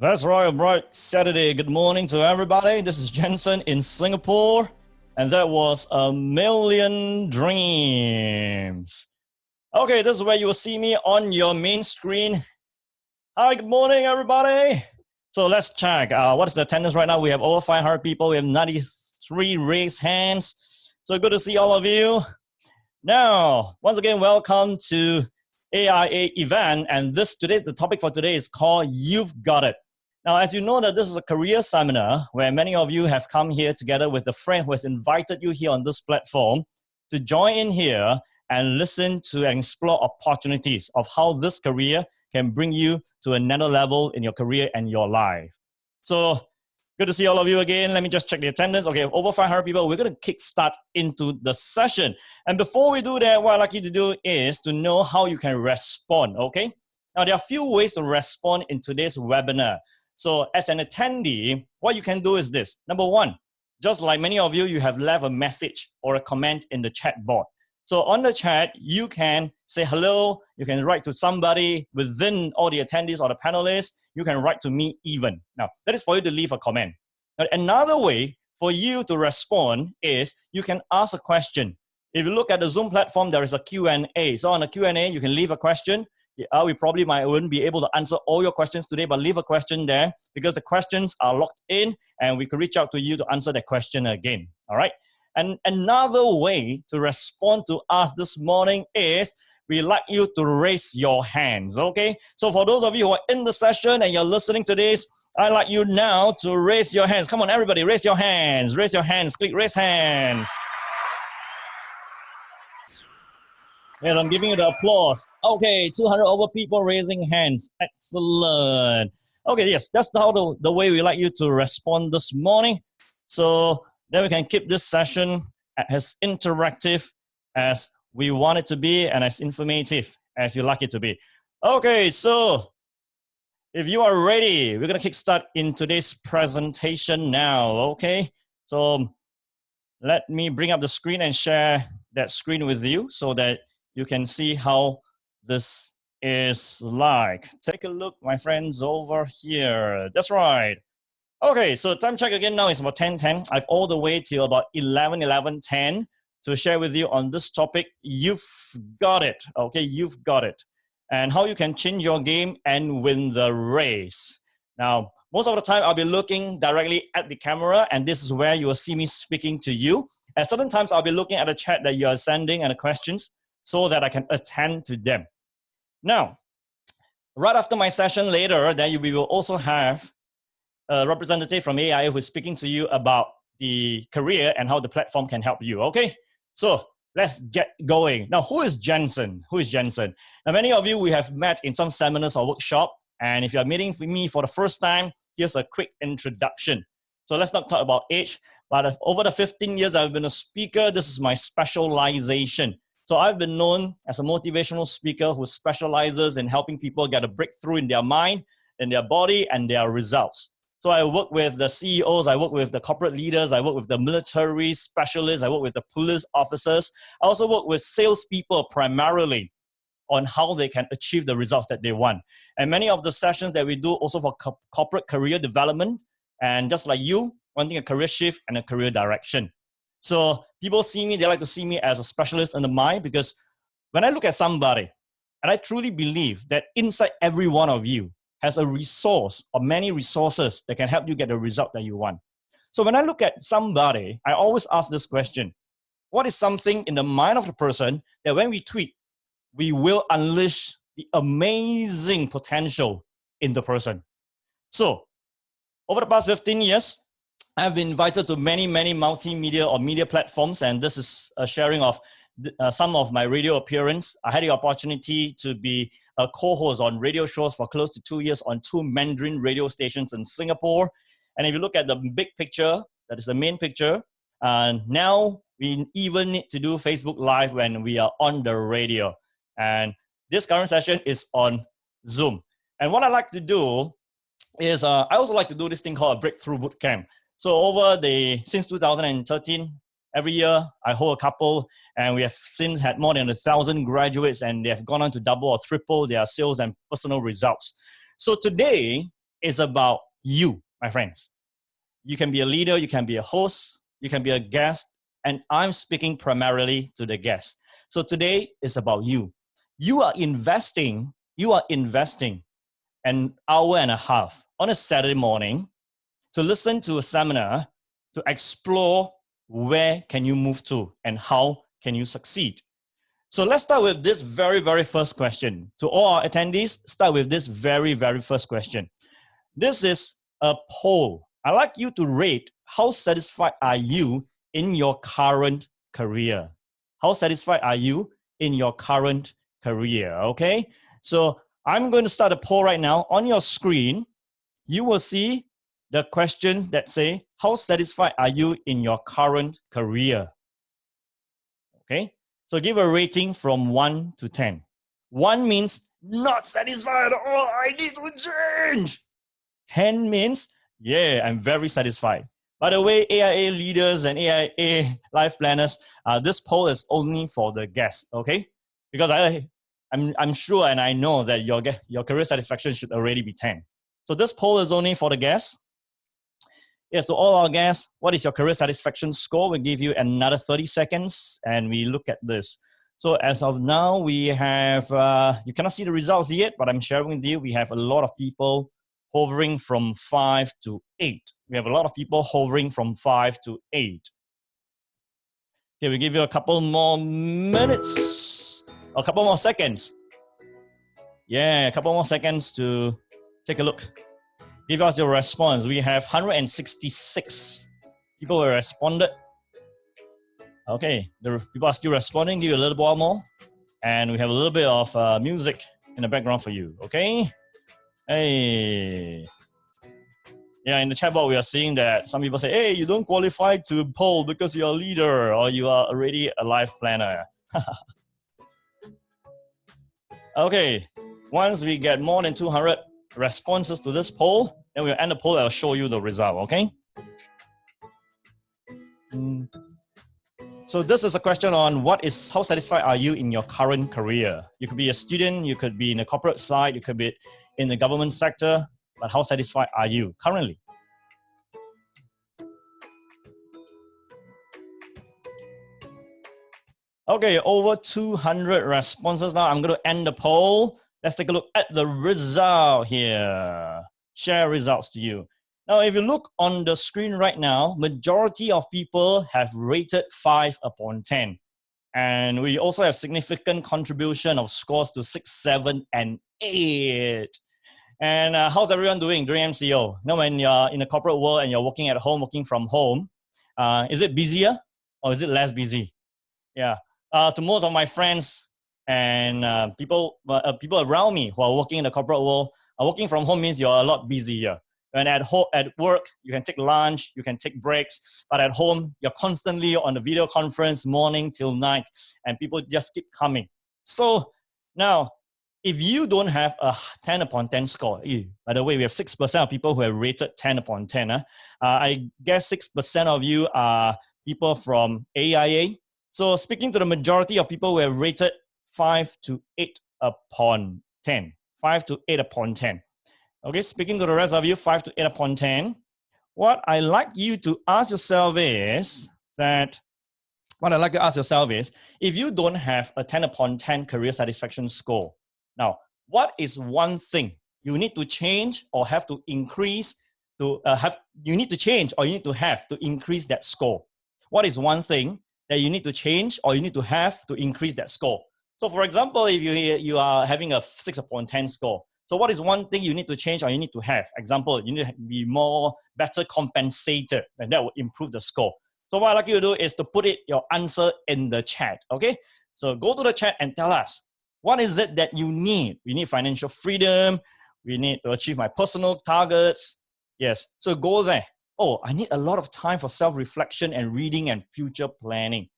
That's right, a bright Saturday. Good morning to everybody. This is Jensen in Singapore, and that was A Million Dreams. Okay, this is where you will see me on your main screen. Hi, good morning, everybody. So let's check. What is the attendance right now? We have over 500 people. We have 93 raised hands. So good to see all of you. Now, once again, welcome to AIA event. And the topic for today is called You've Got It. Now, as you know that this is a career seminar where many of you have come here together with a friend who has invited you here on this platform to join in here and listen to and explore opportunities of how this career can bring you to another level in your career and your life. So good to see all of you again. Let me just check the attendance. Okay, over 500 people. We're going to kickstart into the session. And before we do that, what I'd like you to do is to know how you can respond, okay? Now, there are a few ways to respond in today's webinar. So as an attendee, what you can do is this. Number one, just like many of you, you have left a message or a comment in the chat board. So on the chat, you can say hello. You can write to somebody within all the attendees or the panelists. You can write to me even. Now, that is for you to leave a comment. Now, another way for you to respond is you can ask a question. If you look at the Zoom platform, there is a Q&A. So on the Q&A, you can leave a question. We probably wouldn't be able to answer all your questions today, but leave a question there because the questions are locked in and we could reach out to you to answer that question again, all right? And another way to respond to us this morning is we'd like you to raise your hands, okay? So for those of you who are in the session and you're listening to this, I'd like you now to raise your hands. Come on, everybody, raise your hands. Raise your hands. Click raise hands. Yes, I'm giving you the applause. Okay, 200 over people raising hands. Excellent. Okay, yes, that's how the way we like you to respond this morning. So then we can keep this session as interactive as we want it to be and as informative as you like it to be. Okay, so if you are ready, we're going to kickstart in today's presentation now, okay? So let me bring up the screen and share that screen with you so that you can see how this is like. Take a look, my friends, over here. That's right. Okay, so time check again now is about 10:10. I've all the way till about 11:10 to share with you on this topic. You've got it, okay? You've got it. And how you can change your game and win the race. Now, most of the time, I'll be looking directly at the camera, and this is where you will see me speaking to you. At certain times, I'll be looking at the chat that you are sending and the questions so that I can attend to them. Now, right after my session later, then we will also have a representative from AIA who is speaking to you about the career and how the platform can help you, okay? So let's get going. Now, who is Jensen? Who is Jensen? Now, many of you we have met in some seminars or workshop, and if you're meeting with me for the first time, here's a quick introduction. So let's not talk about age, but over the 15 years I've been a speaker, this is my specialization. So I've been known as a motivational speaker who specializes in helping people get a breakthrough in their mind, in their body, and their results. So I work with the CEOs, I work with the corporate leaders, I work with the military specialists, I work with the police officers. I also work with salespeople primarily on how they can achieve the results that they want. And many of the sessions that we do also for corporate career development, and just like you, wanting a career shift and a career direction. So people see me, they like to see me as a specialist in the mind because when I look at somebody, and I truly believe that inside every one of you has a resource or many resources that can help you get the result that you want. So when I look at somebody, I always ask this question: what is something in the mind of the person that when we tweak, we will unleash the amazing potential in the person? So over the past 15 years, I've been invited to many multimedia or media platforms, and this is a sharing of some of my radio appearance. I had the opportunity to be a co-host on radio shows for close to 2 years on 2 Mandarin radio stations in Singapore. And if you look at the big picture, that is the main picture, now we even need to do Facebook Live when we are on the radio. And this current session is on Zoom. And what I like to do is I also like to do this thing called a breakthrough bootcamp. So since 2013, every year I hold a couple, and we have since had more than 1,000 graduates, and they have gone on to double or triple their sales and personal results. So today, is about you, my friends. You can be a leader, you can be a host, you can be a guest, and I'm speaking primarily to the guest. So today is about you. You are investing an hour and a half on a Saturday morning to listen to a seminar to explore where can you move to and how can you succeed. So let's start with this very, very first question. To all our attendees, start with this very, very first question. This is a poll. I'd like you to rate how satisfied are you in your current career. How satisfied are you in your current career, okay? So I'm going to start a poll right now. On your screen, you will see the questions that say, how satisfied are you in your current career? Okay, so give a rating from 1 to 10. 1 means not satisfied. Oh, I need to change. 10 means, yeah, I'm very satisfied. By the way, AIA leaders and AIA life planners, this poll is only for the guests, okay? Because I'm sure and I know that your career satisfaction should already be 10. So this poll is only for the guests. Yes, so all our guests, what is your career satisfaction score? We'll give you another 30 seconds and we look at this. So as of now, we have, you cannot see the results yet, but I'm sharing with you, we have a lot of people hovering from 5 to 8. We have a lot of people hovering from 5 to 8. Okay, we'll give you a couple more minutes, a couple more seconds. Yeah, a couple more seconds to take a look. Give us your response. We have 166 people who responded. Okay, the people are still responding. Give you a little while more. And we have a little bit of music in the background for you, okay? Hey. Yeah, in the chat box, we are seeing that some people say, hey, you don't qualify to poll because you're a leader or you are already a life planner. Okay, once we get more than 200 responses to this poll, then we'll end the poll. I'll show you the result, okay? So this is a question on how satisfied are you in your current career? You could be a student, you could be in the corporate side, you could be in the government sector, but how satisfied are you currently? Okay, over 200 responses now. I'm going to end the poll. Let's take a look at the result here. Share results to you. Now, if you look on the screen right now, majority of people have rated 5 upon 10. And we also have significant contribution of scores to 6, 7, and 8. And how's everyone doing during MCO? You know, when you're in the corporate world and you're working at home, working from home, is it busier or is it less busy? Yeah. To most of my friends and people around me who are working in the corporate world, working from home means you're a lot busier. And at work, you can take lunch, you can take breaks, but at home, you're constantly on the video conference morning till night, and people just keep coming. So now, if you don't have a 10 upon 10 score, by the way, we have 6% of people who have rated 10 upon 10. I guess 6% of you are people from AIA. So speaking to the majority of people who have rated 5 to 8 upon 10. 5 to 8 upon 10. Okay, speaking to the rest of you, 5 to 8 upon 10. What I like you to ask yourself is if you don't have a 10 upon 10 career satisfaction score, now, what is one thing you need to change or have to increase to you need to have to increase that score? What is one thing that you need to change or you need to have to increase that score? So for example, if you are having a 6 upon 10 score, so what is one thing you need to change or you need to have? Example, you need to be better compensated, and that will improve the score. So what I'd like you to do is to put your answer in the chat, okay? So go to the chat and tell us, what is it that you need? We need financial freedom. We need to achieve my personal targets. Yes, so go there. Oh, I need a lot of time for self-reflection and reading and future planning.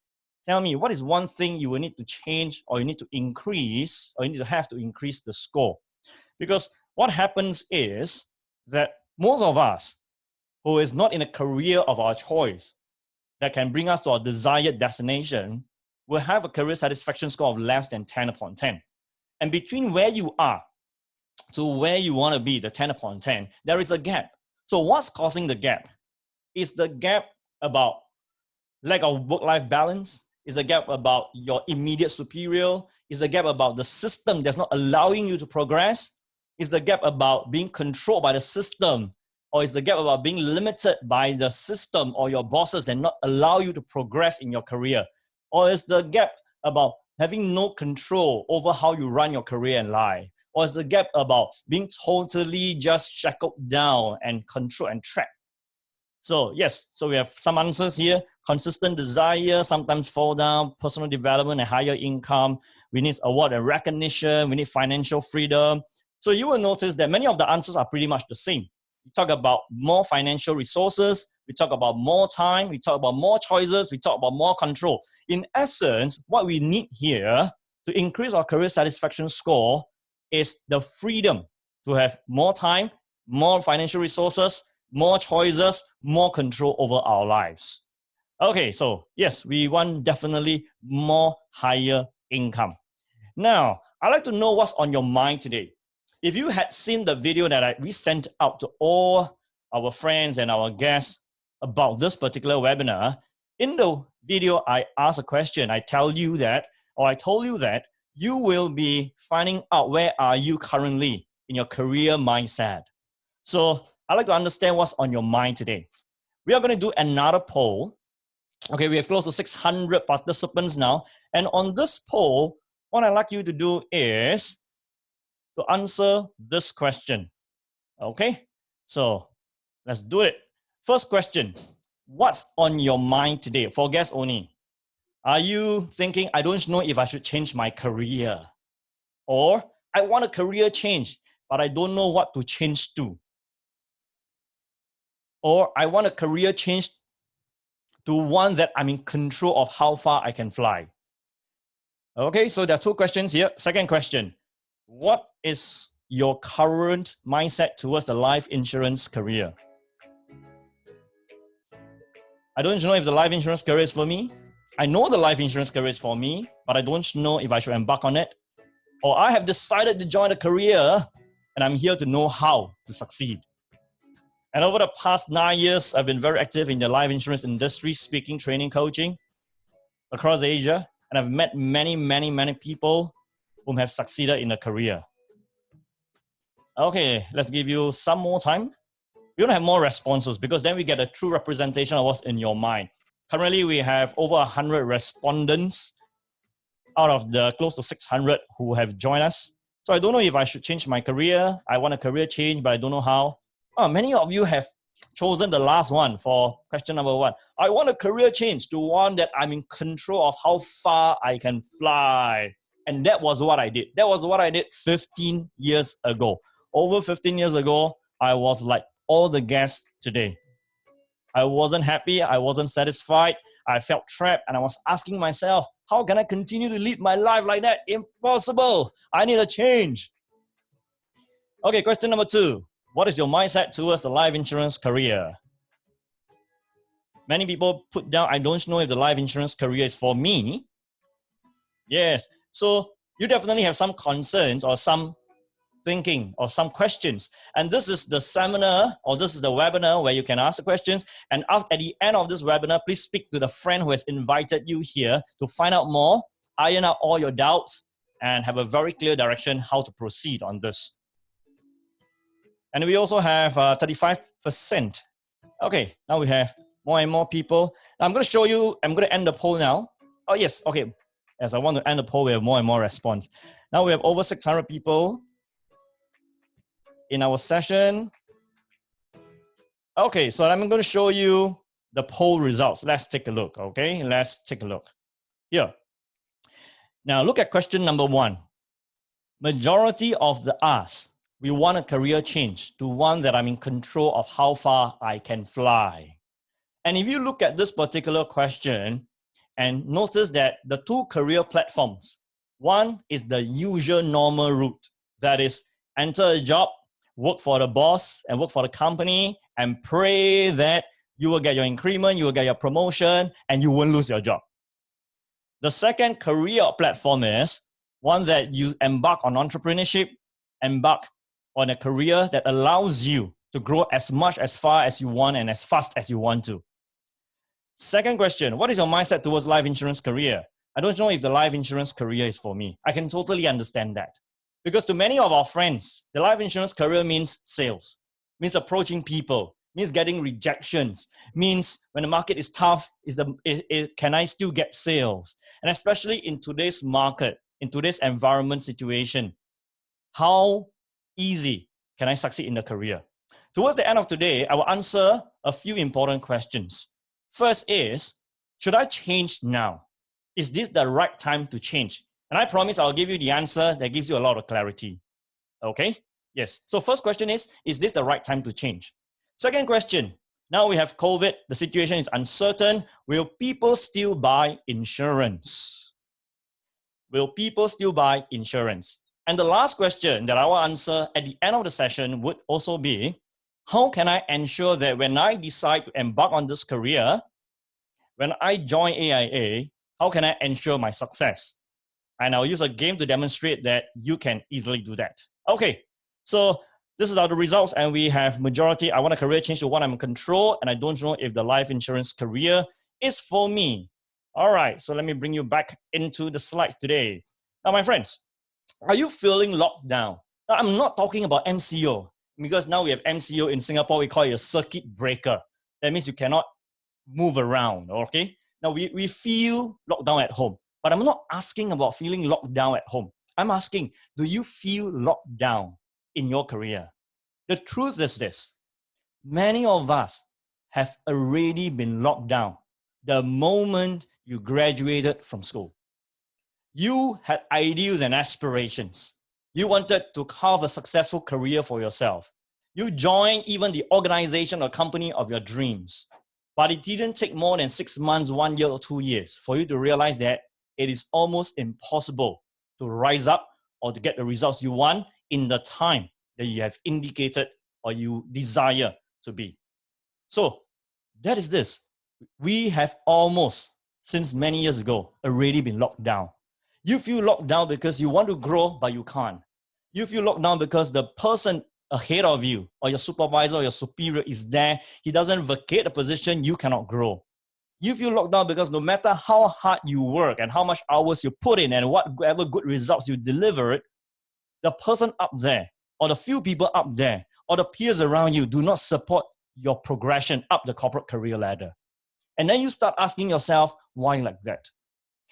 Tell me, what is one thing you will need to change or you need to increase or you need to have to increase the score? Because what happens is that most of us who is not in a career of our choice that can bring us to our desired destination will have a career satisfaction score of less than 10 upon 10. And between where you are to where you want to be, the 10 upon 10, there is a gap. So what's causing the gap? Is the gap about lack of work-life balance? Is the gap about your immediate superior? Is the gap about the system that's not allowing you to progress? Is the gap about being controlled by the system? Or is the gap about being limited by the system or your bosses and not allow you to progress in your career? Or is the gap about having no control over how you run your career and life? Or is the gap about being totally just shackled down and controlled and trapped? So yes, so we have some answers here. Consistent desire, sometimes fall down, personal development and higher income. We need award and recognition. We need financial freedom. So you will notice that many of the answers are pretty much the same. We talk about more financial resources. We talk about more time. We talk about more choices. We talk about more control. In essence, what we need here to increase our career satisfaction score is the freedom to have more time, more financial resources, more choices, more control over our lives. Okay, so yes, we want definitely more higher income. Now, I'd like to know what's on your mind today. If you had seen the video that we sent out to all our friends and our guests about this particular webinar, in the video, I asked a question. I told you that you will be finding out where are you currently in your career mindset. So I'd like to understand what's on your mind today. We are going to do another poll. Okay, we have close to 600 participants now. And on this poll, what I'd like you to do is to answer this question. Okay, so let's do it. First question, what's on your mind today? For guests only. Are you thinking, I don't know if I should change my career? Or I want a career change, but I don't know what to change to? Or I want a career change to one that I'm in control of how far I can fly? Okay, so there are two questions here. Second question, what is your current mindset towards the life insurance career? I don't know if the life insurance career is for me. I know the life insurance career is for me, but I don't know if I should embark on it. Or I have decided to join a career and I'm here to know how to succeed. And over the past 9 years, I've been very active in the life insurance industry, speaking, training, coaching across Asia. And I've met many, many, many people who have succeeded in a career. Okay, let's give you some more time. We want to have more responses because then we get a true representation of what's in your mind. Currently, we have over 100 respondents out of the close to 600 who have joined us. So I don't know if I should change my career. I want a career change, but I don't know how. Many of you have chosen the last one for question number 1. I want a career change to one that I'm in control of how far I can fly. And that was what I did. That was what I did 15 years ago. Over 15 years ago, I was like all the guests today. I wasn't happy. I wasn't satisfied. I felt trapped and I was asking myself, how can I continue to lead my life like that? Impossible. I need a change. Okay, question number 2. What is your mindset towards the life insurance career? Many people put down, I don't know if the life insurance career is for me. Yes. So you definitely have some concerns or some thinking or some questions. And this is the seminar or this is the webinar where you can ask the questions. And at the end of this webinar, please speak to the friend who has invited you here to find out more, iron out all your doubts, and have a very clear direction how to proceed on this. And we also have 35%. Okay, now we have more and more people. Now I'm going to show you, I'm going to end the poll now. Oh, yes, okay. As I want to end the poll, we have more and more response. Now we have over 600 people in our session. Okay, so I'm going to show you the poll results. Let's take a look, okay? Let's take a look. Here. Now look at question number 1. Majority of the us, we want a career change to one that I'm in control of how far I can fly. And if you look at this particular question and notice that the 2 career platforms, one is the usual normal route. That is, enter a job, work for the boss and work for the company and pray that you will get your increment, you will get your promotion, and you won't lose your job. The second career platform is one that you embark on entrepreneurship, embark or in a career that allows you to grow as much, as far as you want and as fast as you want to? Second question, what is your mindset towards life insurance career? I don't know if the life insurance career is for me. I can totally understand that. Because to many of our friends, the life insurance career means sales, means approaching people, means getting rejections, means when the market is tough, can I still get sales? And especially in today's market, in today's environment situation, how easy can I succeed in the career? Towards the end of today, I will answer a few important questions. First is, should I change now? Is this the right time to change? And I promise I'll give you the answer that gives you a lot of clarity. Okay? Yes. So first question is this the right time to change? Second question, now we have COVID, the situation is uncertain. Will people still buy insurance? Will people still buy insurance? And the last question that I will answer at the end of the session would also be, how can I ensure that when I decide to embark on this career, when I join AIA, how can I ensure my success? And I'll use a game to demonstrate that you can easily do that. Okay, so this is our results, and we have majority, I want a career change to one I'm in control, and I don't know if the life insurance career is for me. All right, so let me bring you back into the slides today. Now, my friends, are you feeling locked down? Now, I'm not talking about MCO, because now we have MCO in Singapore, we call it a circuit breaker. That means you cannot move around, okay? Now, we feel locked down at home, but I'm not asking about feeling locked down at home. I'm asking, do you feel locked down in your career? The truth is this, many of us have already been locked down the moment you graduated from school. You had ideals and aspirations. You wanted to carve a successful career for yourself. You joined even the organization or company of your dreams. But it didn't take more than 6 months, 1 year, or 2 years for you to realize that it is almost impossible to rise up or to get the results you want in the time that you have indicated or you desire to be. So that is this. We have almost, since many years ago, already been locked down. You feel locked down because you want to grow, but you can't. You feel locked down because the person ahead of you or your supervisor or your superior is there. He doesn't vacate a position, you cannot grow. You feel locked down because no matter how hard you work and how much hours you put in and whatever good results you deliver, the person up there or the few people up there or the peers around you do not support your progression up the corporate career ladder. And then you start asking yourself, why like that?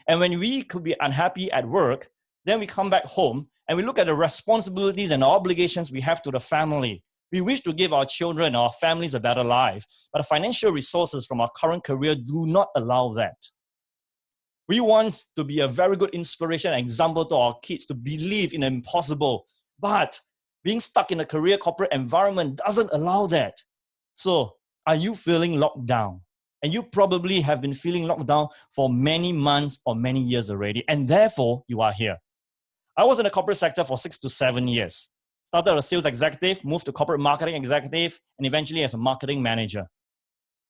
And when we could be unhappy at work, then we come back home and we look at the responsibilities and the obligations we have to the family. We wish to give our children, our families a better life, but the financial resources from our current career do not allow that. We want to be a very good inspiration and example to our kids to believe in the impossible, but being stuck in a career corporate environment doesn't allow that. So are you feeling locked down? And you probably have been feeling locked down for many months or many years already, and therefore you are here. I was in the corporate sector for 6 to 7 years. Started as a sales executive, moved to corporate marketing executive, and eventually as a marketing manager.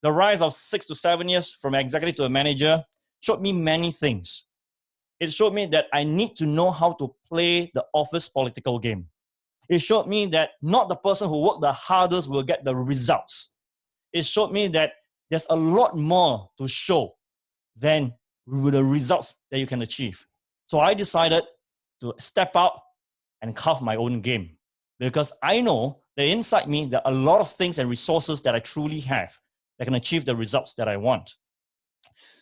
The rise of 6 to 7 years from executive to a manager showed me many things. It showed me that I need to know how to play the office political game. It showed me that not the person who worked the hardest will get the results. It showed me that there's a lot more to show than the results that you can achieve. So I decided to step out and carve my own game, because I know that inside me, there are a lot of things and resources that I truly have that can achieve the results that I want.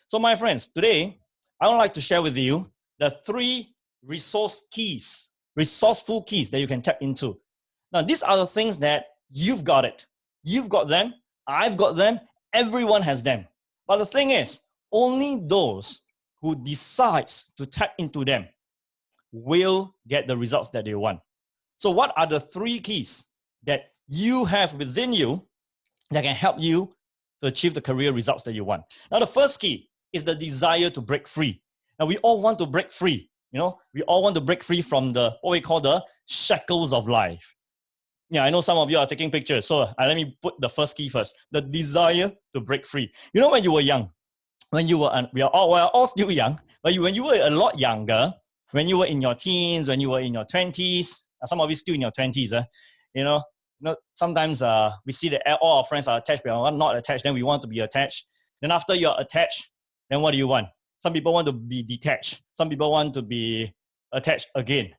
So my friends, today, I would like to share with you the 3 resourceful keys that you can tap into. Now, these are the things that you've got it. You've got them, I've got them, everyone has them. But the thing is, only those who decides to tap into them will get the results that they want. So what are the 3 keys that you have within you that can help you to achieve the career results that you want? Now, the first key is the desire to break free. Now, we all want to break free. You know, we all want to break free from what we call the shackles of life. Yeah, I know some of you are taking pictures. So let me put the first key first. The desire to break free. You know, when you were young, we are all still young, but when you were a lot younger, when you were in your teens, when you were in your 20s, some of you still in your 20s, Sometimes we see that all our friends are attached, but are not attached. Then we want to be attached. Then after you're attached, then what do you want? Some people want to be detached. Some people want to be attached again.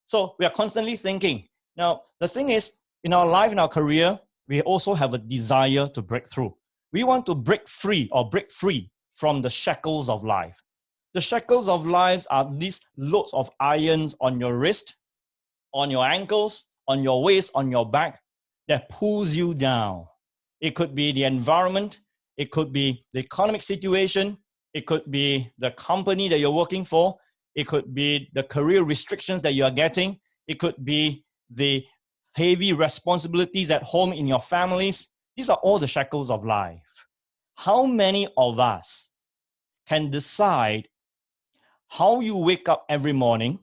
So we are constantly thinking. Now, the thing is, in our life, in our career, we also have a desire to break through. We want to break free from the shackles of life. The shackles of life are these loads of irons on your wrist, on your ankles, on your waist, on your back, that pulls you down. It could be the environment, it could be the economic situation, it could be the company that you're working for, it could be the career restrictions that you are getting, it could be the heavy responsibilities at home in your families. These are all the shackles of life. How many of us can decide how you wake up every morning?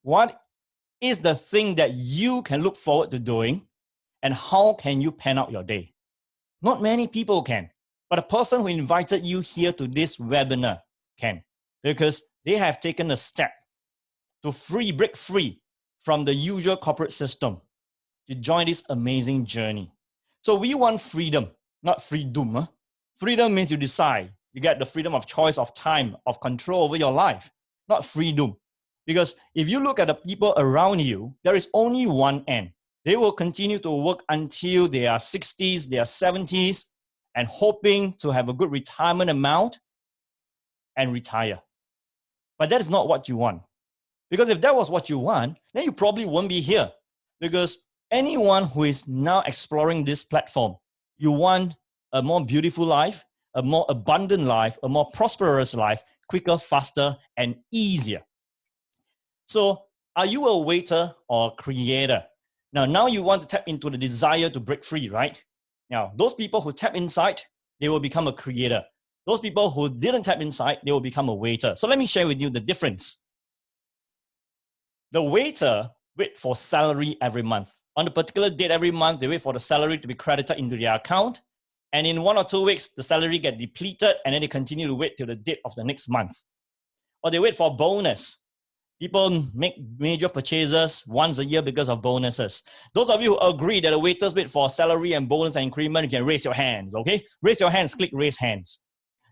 What is the thing that you can look forward to doing, and how can you plan out your day? Not many people can, but a person who invited you here to this webinar can, because they have taken a step to break free from the usual corporate system to join this amazing journey. So we want freedom, not freedom. Huh? Freedom means you decide. You get the freedom of choice, of time, of control over your life, not freedom. Because if you look at the people around you, there is only one end. They will continue to work until they are 60s, they are 70s, and hoping to have a good retirement amount and retire. But that is not what you want. Because if that was what you want, then you probably won't be here. Because anyone who is now exploring this platform, you want a more beautiful life, a more abundant life, a more prosperous life, quicker, faster, and easier. So are you a waiter or a creator? Now you want to tap into the desire to break free, right? Now, those people who tap inside, they will become a creator. Those people who didn't tap inside, they will become a waiter. So let me share with you the difference. The waiter wait for salary every month. On a particular date every month, they wait for the salary to be credited into their account. And in 1 or 2 weeks, the salary get depleted, and then they continue to wait till the date of the next month. Or they wait for a bonus. People make major purchases once a year because of bonuses. Those of you who agree that the waiters wait for salary and bonus and increment, you can raise your hands, okay? Raise your hands, click raise hands.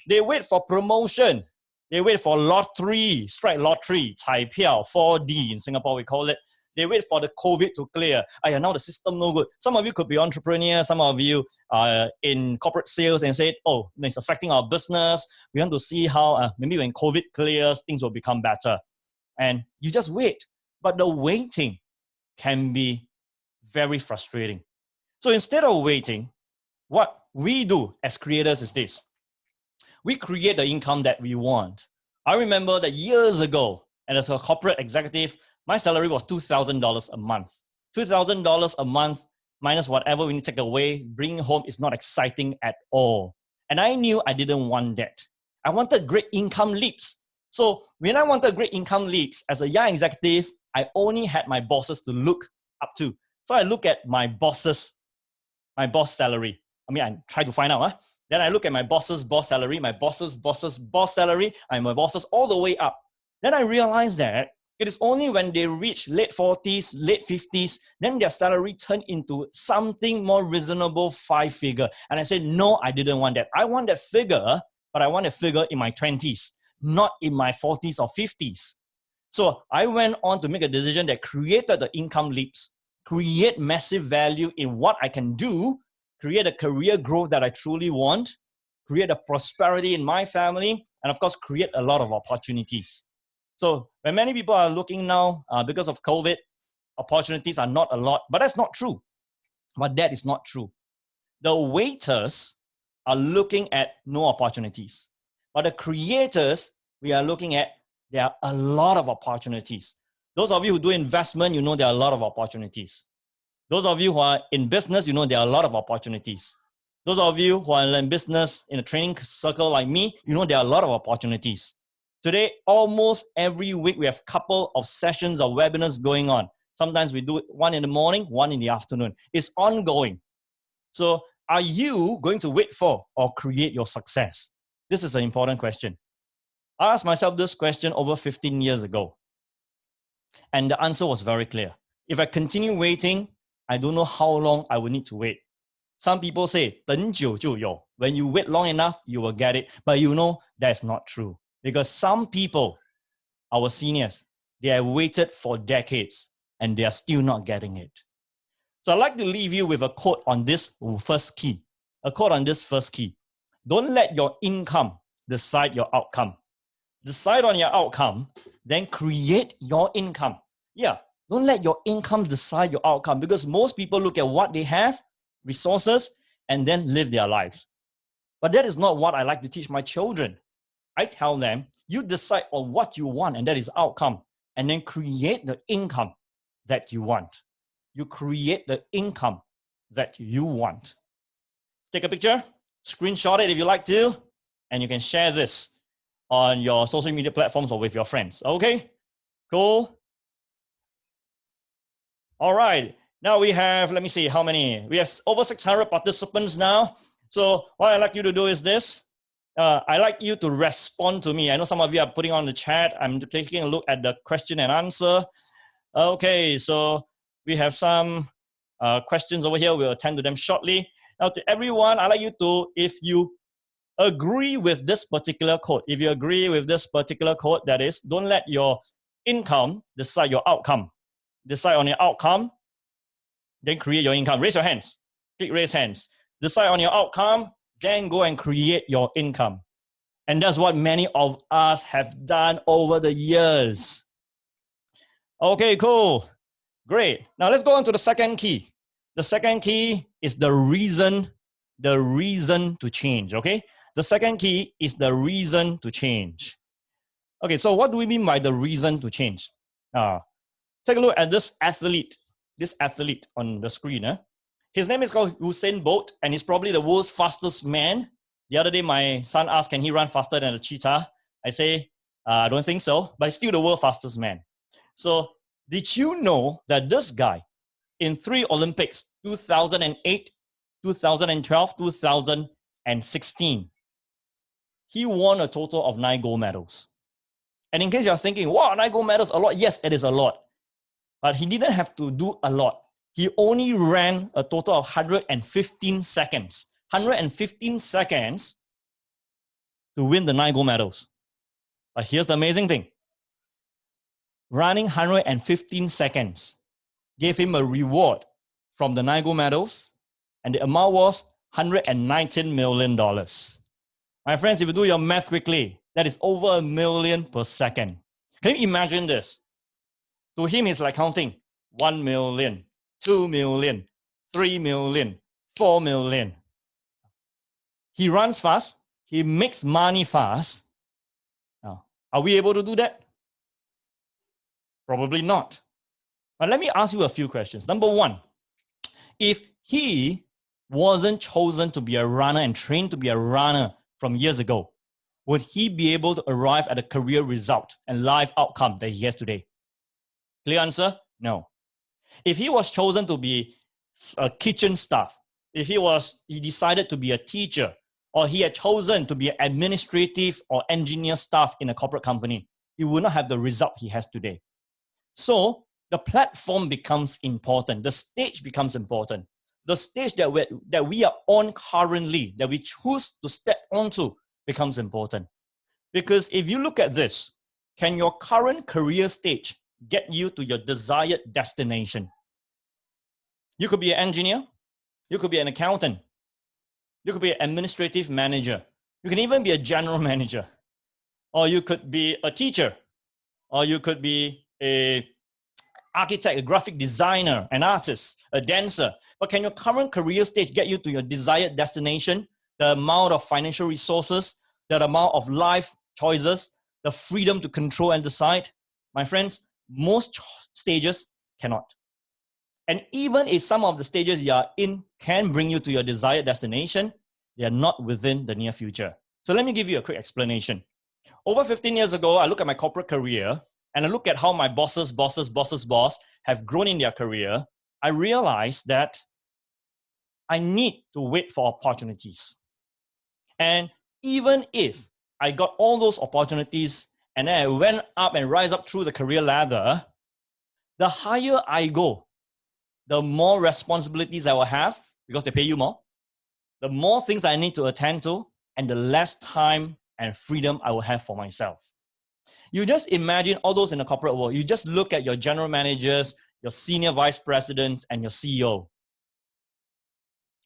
They wait for promotion. They wait for lottery, strike lottery, 彩票, 4D in Singapore we call it. They wait for the COVID to clear. Now the system no good. Some of you could be entrepreneurs. Some of you are in corporate sales and say, oh, it's affecting our business. We want to see how maybe when COVID clears, things will become better. And you just wait. But the waiting can be very frustrating. So instead of waiting, what we do as creators is this. We create the income that we want. I remember that years ago, and as a corporate executive, my salary was $2,000 a month. $2,000 a month minus whatever we need to take away, bringing home is not exciting at all. And I knew I didn't want that. I wanted great income leaps. So when I wanted great income leaps, as a young executive, I only had my bosses to look up to. So I look at my boss salary. I try to find out. Then I look at my boss's boss salary, my boss's boss salary, and my bosses all the way up. Then I realized that it is only when they reach late 40s, late 50s, then their salary turned into something more reasonable, 5-figure. And I said, no, I didn't want that. I want that figure, but I want a figure in my 20s, not in my 40s or 50s. So I went on to make a decision that created the income leaps, create massive value in what I can do, create a career growth that I truly want, create a prosperity in my family, and of course, create a lot of opportunities. So when many people are looking now, because of COVID, opportunities are not a lot, but that's not true. But that is not true. The waiters are looking at no opportunities. But the creators, we are looking at, there are a lot of opportunities. Those of you who do investment, you know there are a lot of opportunities. Those of you who are in business, you know there are a lot of opportunities. Those of you who are in business in a training circle like me, you know there are a lot of opportunities. Today, almost every week, we have a couple of sessions or webinars going on. Sometimes we do it one in the morning, one in the afternoon. It's ongoing. So are you going to wait for or create your success? This is an important question. I asked myself this question over 15 years ago. And the answer was very clear. If I continue waiting, I don't know how long I will need to wait. Some people say, 等久就有. When you wait long enough, you will get it. But you know, that's not true. Because some people, our seniors, they have waited for decades and they are still not getting it. So I'd like to leave you with a quote on this first key. A quote on this first key. Don't let your income decide your outcome. Decide on your outcome, then create your income. Yeah, don't let your income decide your outcome, because most people look at what they have, resources, and then live their lives. But that is not what I like to teach my children. I tell them, you decide on what you want, and that is outcome, and then create the income that you want. You create the income that you want. Take a picture, screenshot it if you like to, and you can share this on your social media platforms or with your friends. Okay, cool. All right, now we have, let me see how many. We have over 600 participants now. So what I'd like you to do is this. I'd like you to respond to me. I know some of you are putting on the chat. I'm taking a look at the question and answer. Okay, so we have some questions over here. We'll attend to them shortly. Now to everyone, I'd like you to, if you agree with this particular quote, if you agree with this particular quote, that is, don't let your income decide your outcome. Decide on your outcome, then create your income. Raise your hands. Click raise hands. Decide on your outcome, then go and create your income. And that's what many of us have done over the years. Okay, cool. Great. Now let's go on to the second key. The second key is the reason to change, okay? The second key is the reason to change. Okay, so what do we mean by the reason to change? Take a look at this athlete on the screen. His name is called Usain Bolt, and he's probably the world's fastest man. The other day, my son asked, can he run faster than a cheetah? I say, I don't think so, but he's still the world's fastest man. So did you know that this guy, in 3 Olympics, 2008, 2012, 2016, he won a total of 9 gold medals. And in case you're thinking, wow, 9 gold medals, a lot. Yes, it is a lot. But he didn't have to do a lot. He only ran a total of 115 seconds. 115 seconds to win the 9 gold medals. But here's the amazing thing. Running 115 seconds gave him a reward from the 9 gold medals, and the amount was $119 million. My friends, if you do your math quickly, that is over $1 million per second. Can you imagine this? To him, it's like counting 1 million, 2 million, 3 million, 4 million. He runs fast. He makes money fast. Now, are we able to do that? Probably not. But let me ask you a few questions. Number one, if he wasn't chosen to be a runner and trained to be a runner from years ago, would he be able to arrive at a career result and life outcome that he has today? Clear answer? No. If he was chosen to be a kitchen staff, if he decided to be a teacher, or he had chosen to be an administrative or engineer staff in a corporate company, he would not have the result he has today. So the platform becomes important. The stage becomes important. The stage that we are on currently, that we choose to step onto, becomes important. Because if you look at this, can your current career stage get you to your desired destination? You could be an engineer. You could be an accountant. You could be an administrative manager. You can even be a general manager. Or you could be a teacher. Or you could be an architect, a graphic designer, an artist, a dancer. But can your current career stage get you to your desired destination? The amount of financial resources, the amount of life choices, the freedom to control and decide? My friends, most stages cannot. And even if some of the stages you are in can bring you to your desired destination, they are not within the near future. So let me give you a quick explanation. Over 15 years ago, I look at my corporate career and I look at how my bosses' boss have grown in their career. I realized that I need to wait for opportunities. And even if I got all those opportunities and then I went up and rise up through the career ladder, the higher I go, the more responsibilities I will have because they pay you more, the more things I need to attend to, and the less time and freedom I will have for myself. You just imagine all those in the corporate world. You just look at your general managers, your senior vice presidents, and your CEO.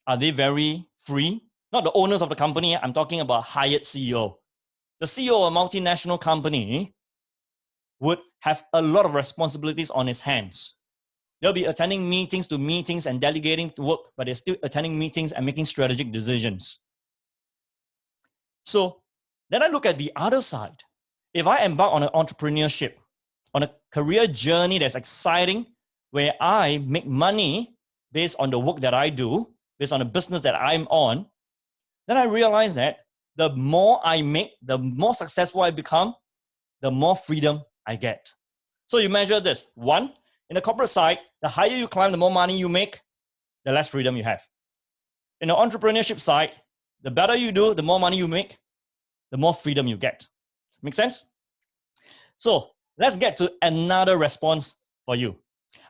Are they very free? Not the owners of the company. I'm talking about hired CEO. The CEO of a multinational company would have a lot of responsibilities on his hands. They'll be attending meetings to meetings and delegating to work, but they're still attending meetings and making strategic decisions. So then I look at the other side. If I embark on an entrepreneurship, on a career journey that's exciting, where I make money based on the work that I do, based on the business that I'm on, then I realize that the more I make, the more successful I become, the more freedom I get. So you measure this. One, in the corporate side, the higher you climb, the more money you make, the less freedom you have. In the entrepreneurship side, the better you do, the more money you make, the more freedom you get. Make sense? So let's get to another response for you.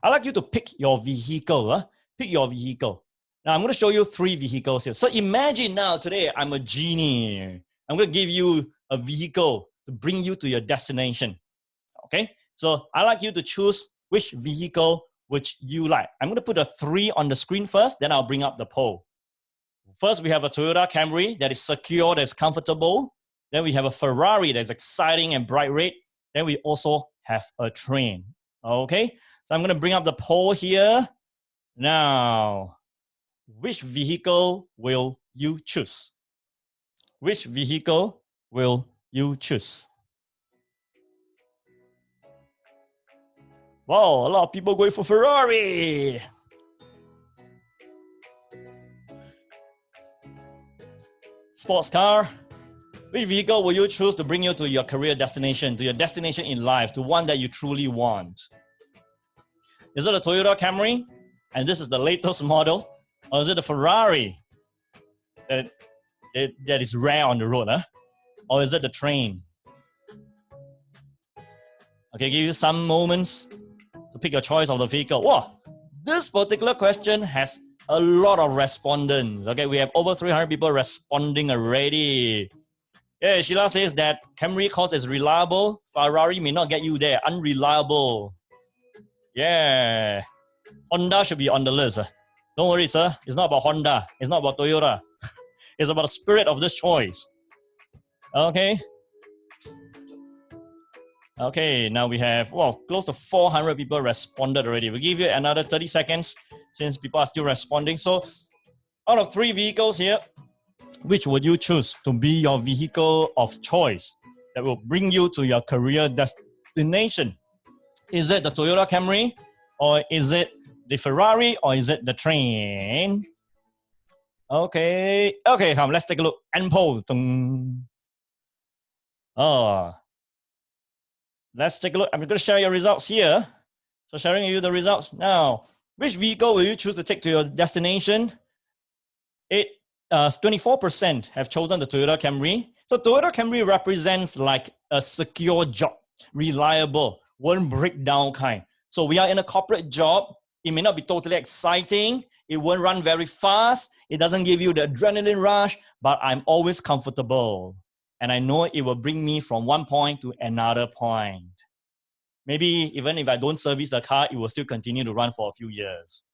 I'd like you to pick your vehicle. Pick your vehicle. Now I'm going to show you 3 vehicles here. So imagine now today I'm a genie. I'm going to give you a vehicle to bring you to your destination. Okay? So I'd like you to choose which vehicle which you like. I'm going to put a 3 on the screen first, then I'll bring up the poll. First, we have a Toyota Camry that is secure, that's comfortable. Then we have a Ferrari that's exciting and bright red. Then we also have a train. Okay? So I'm going to bring up the poll here. Now, which vehicle will you choose? Which vehicle will you choose? Wow, a lot of people going for Ferrari. Sports car. Which vehicle will you choose to bring you to your career destination, to your destination in life, to one that you truly want? Is it a Toyota Camry? And this is the latest model? Or is it a Ferrari that is rare on the road? Or is it the train? Okay, give you some moments to pick your choice of the vehicle. Wow, this particular question has a lot of respondents. Okay, we have over 300 people responding already. Yeah, Sheila says that Camry cost is reliable. Ferrari may not get you there. Unreliable. Yeah. Honda should be on the list. Don't worry, sir. It's not about Honda. It's not about Toyota. It's about the spirit of this choice. Okay. Okay, now we have, close to 400 people responded already. We'll give you another 30 seconds since people are still responding. So out of 3 vehicles here, which would you choose to be your vehicle of choice that will bring you to your career destination? Is it the Toyota Camry, or is it the Ferrari, or is it the train? Okay, come, let's take a look. And poll. Let's take a look. I'm going to share your results here. So sharing you the results now. Which vehicle will you choose to take to your destination? 24% have chosen the Toyota Camry. So Toyota Camry represents like a secure job, reliable, won't break down kind. So we are in a corporate job. It may not be totally exciting. It won't run very fast. It doesn't give you the adrenaline rush, but I'm always comfortable. And I know it will bring me from one point to another point. Maybe even if I don't service the car, it will still continue to run for a few years.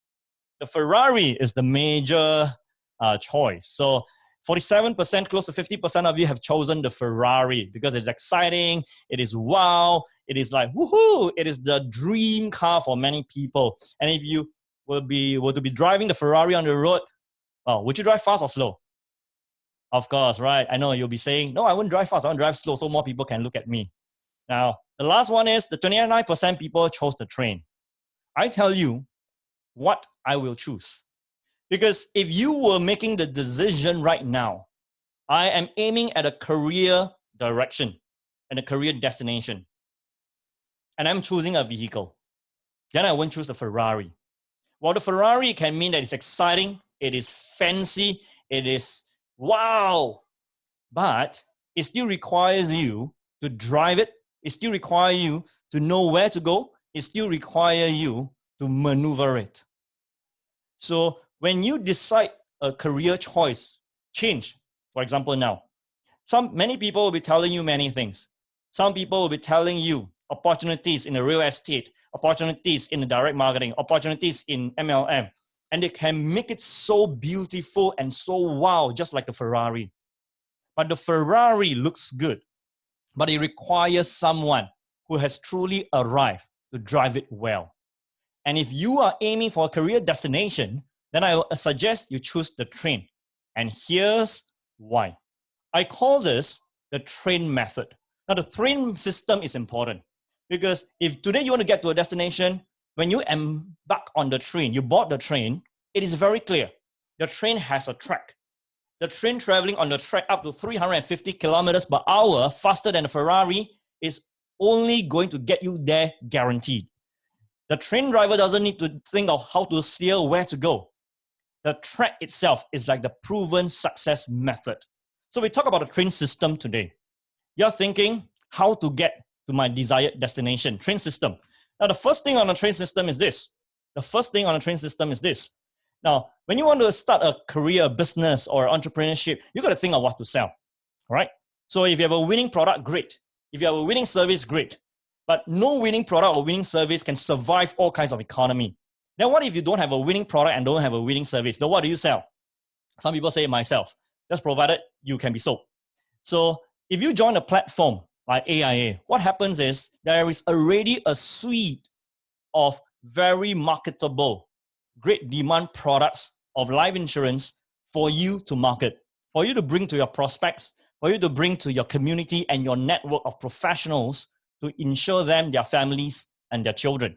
The Ferrari is the major choice. So 47%, close to 50% of you have chosen the Ferrari because it's exciting, it is wow, it is like woohoo, it is the dream car for many people. And if you were to be driving the Ferrari on the road, would you drive fast or slow? Of course, right? I know you'll be saying, no, I wouldn't drive fast, I want to drive slow so more people can look at me. Now, the last one is the 29% people chose the train. I tell you what I will choose. Because if you were making the decision right now, I am aiming at a career direction and a career destination, and I'm choosing a vehicle, then I won't choose the Ferrari. While the Ferrari can mean that it's exciting, it is fancy, it is wow, but it still requires you to drive it. It still requires you to know where to go. It still requires you to maneuver it. So when you decide a career choice, change, for example, now, many people will be telling you many things. Some people will be telling you opportunities in the real estate, opportunities in the direct marketing, opportunities in MLM, and they can make it so beautiful and so wow, just like the Ferrari. But the Ferrari looks good, but it requires someone who has truly arrived to drive it well. And if you are aiming for a career destination, then I suggest you choose the train. And here's why. I call this the train method. Now, the train system is important because if today you want to get to a destination, when you embark on the train, you board the train, it is very clear. The train has a track. The train traveling on the track up to 350 kilometers per hour, faster than a Ferrari, is only going to get you there guaranteed. The train driver doesn't need to think of how to steer, where to go. The track itself is like the proven success method. So we talk about the train system today. You're thinking how to get to my desired destination, train system. Now, the first thing on the train system is this. Now, when you want to start a career, business, or entrepreneurship, you got to think of what to sell, all right? So if you have a winning product, great. If you have a winning service, great. But no winning product or winning service can survive all kinds of economy. Then what if you don't have a winning product and don't have a winning service? Then what do you sell? Some people say myself. That's provided you can be sold. So if you join a platform like AIA, what happens is there is already a suite of very marketable, great demand products of life insurance for you to market, for you to bring to your prospects, for you to bring to your community and your network of professionals to insure them, their families, and their children.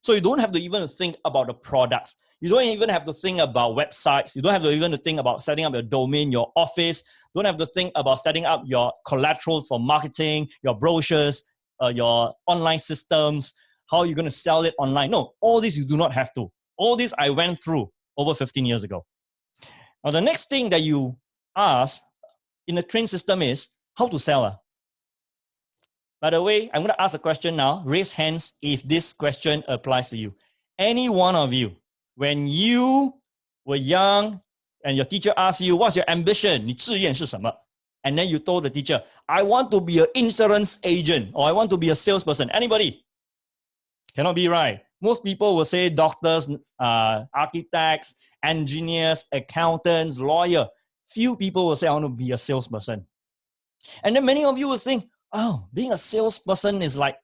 So you don't have to even think about the products. You don't even have to think about websites. You don't have to even think about setting up your domain, your office. You don't have to think about setting up your collaterals for marketing, your brochures, your online systems, how you're going to sell it online. No, all this you do not have to. All this I went through over 15 years ago. Now, the next thing that you ask in the train system is how to sell. By the way, I'm going to ask a question now. Raise hands if this question applies to you. Any one of you, when you were young and your teacher asked you, what's your ambition? 你志愿是什么? And then you told the teacher, I want to be an insurance agent or I want to be a salesperson. Anybody? Cannot be right. Most people will say doctors, architects, engineers, accountants, lawyers. Few people will say, I want to be a salesperson. And then many of you will think, oh, being a salesperson is like,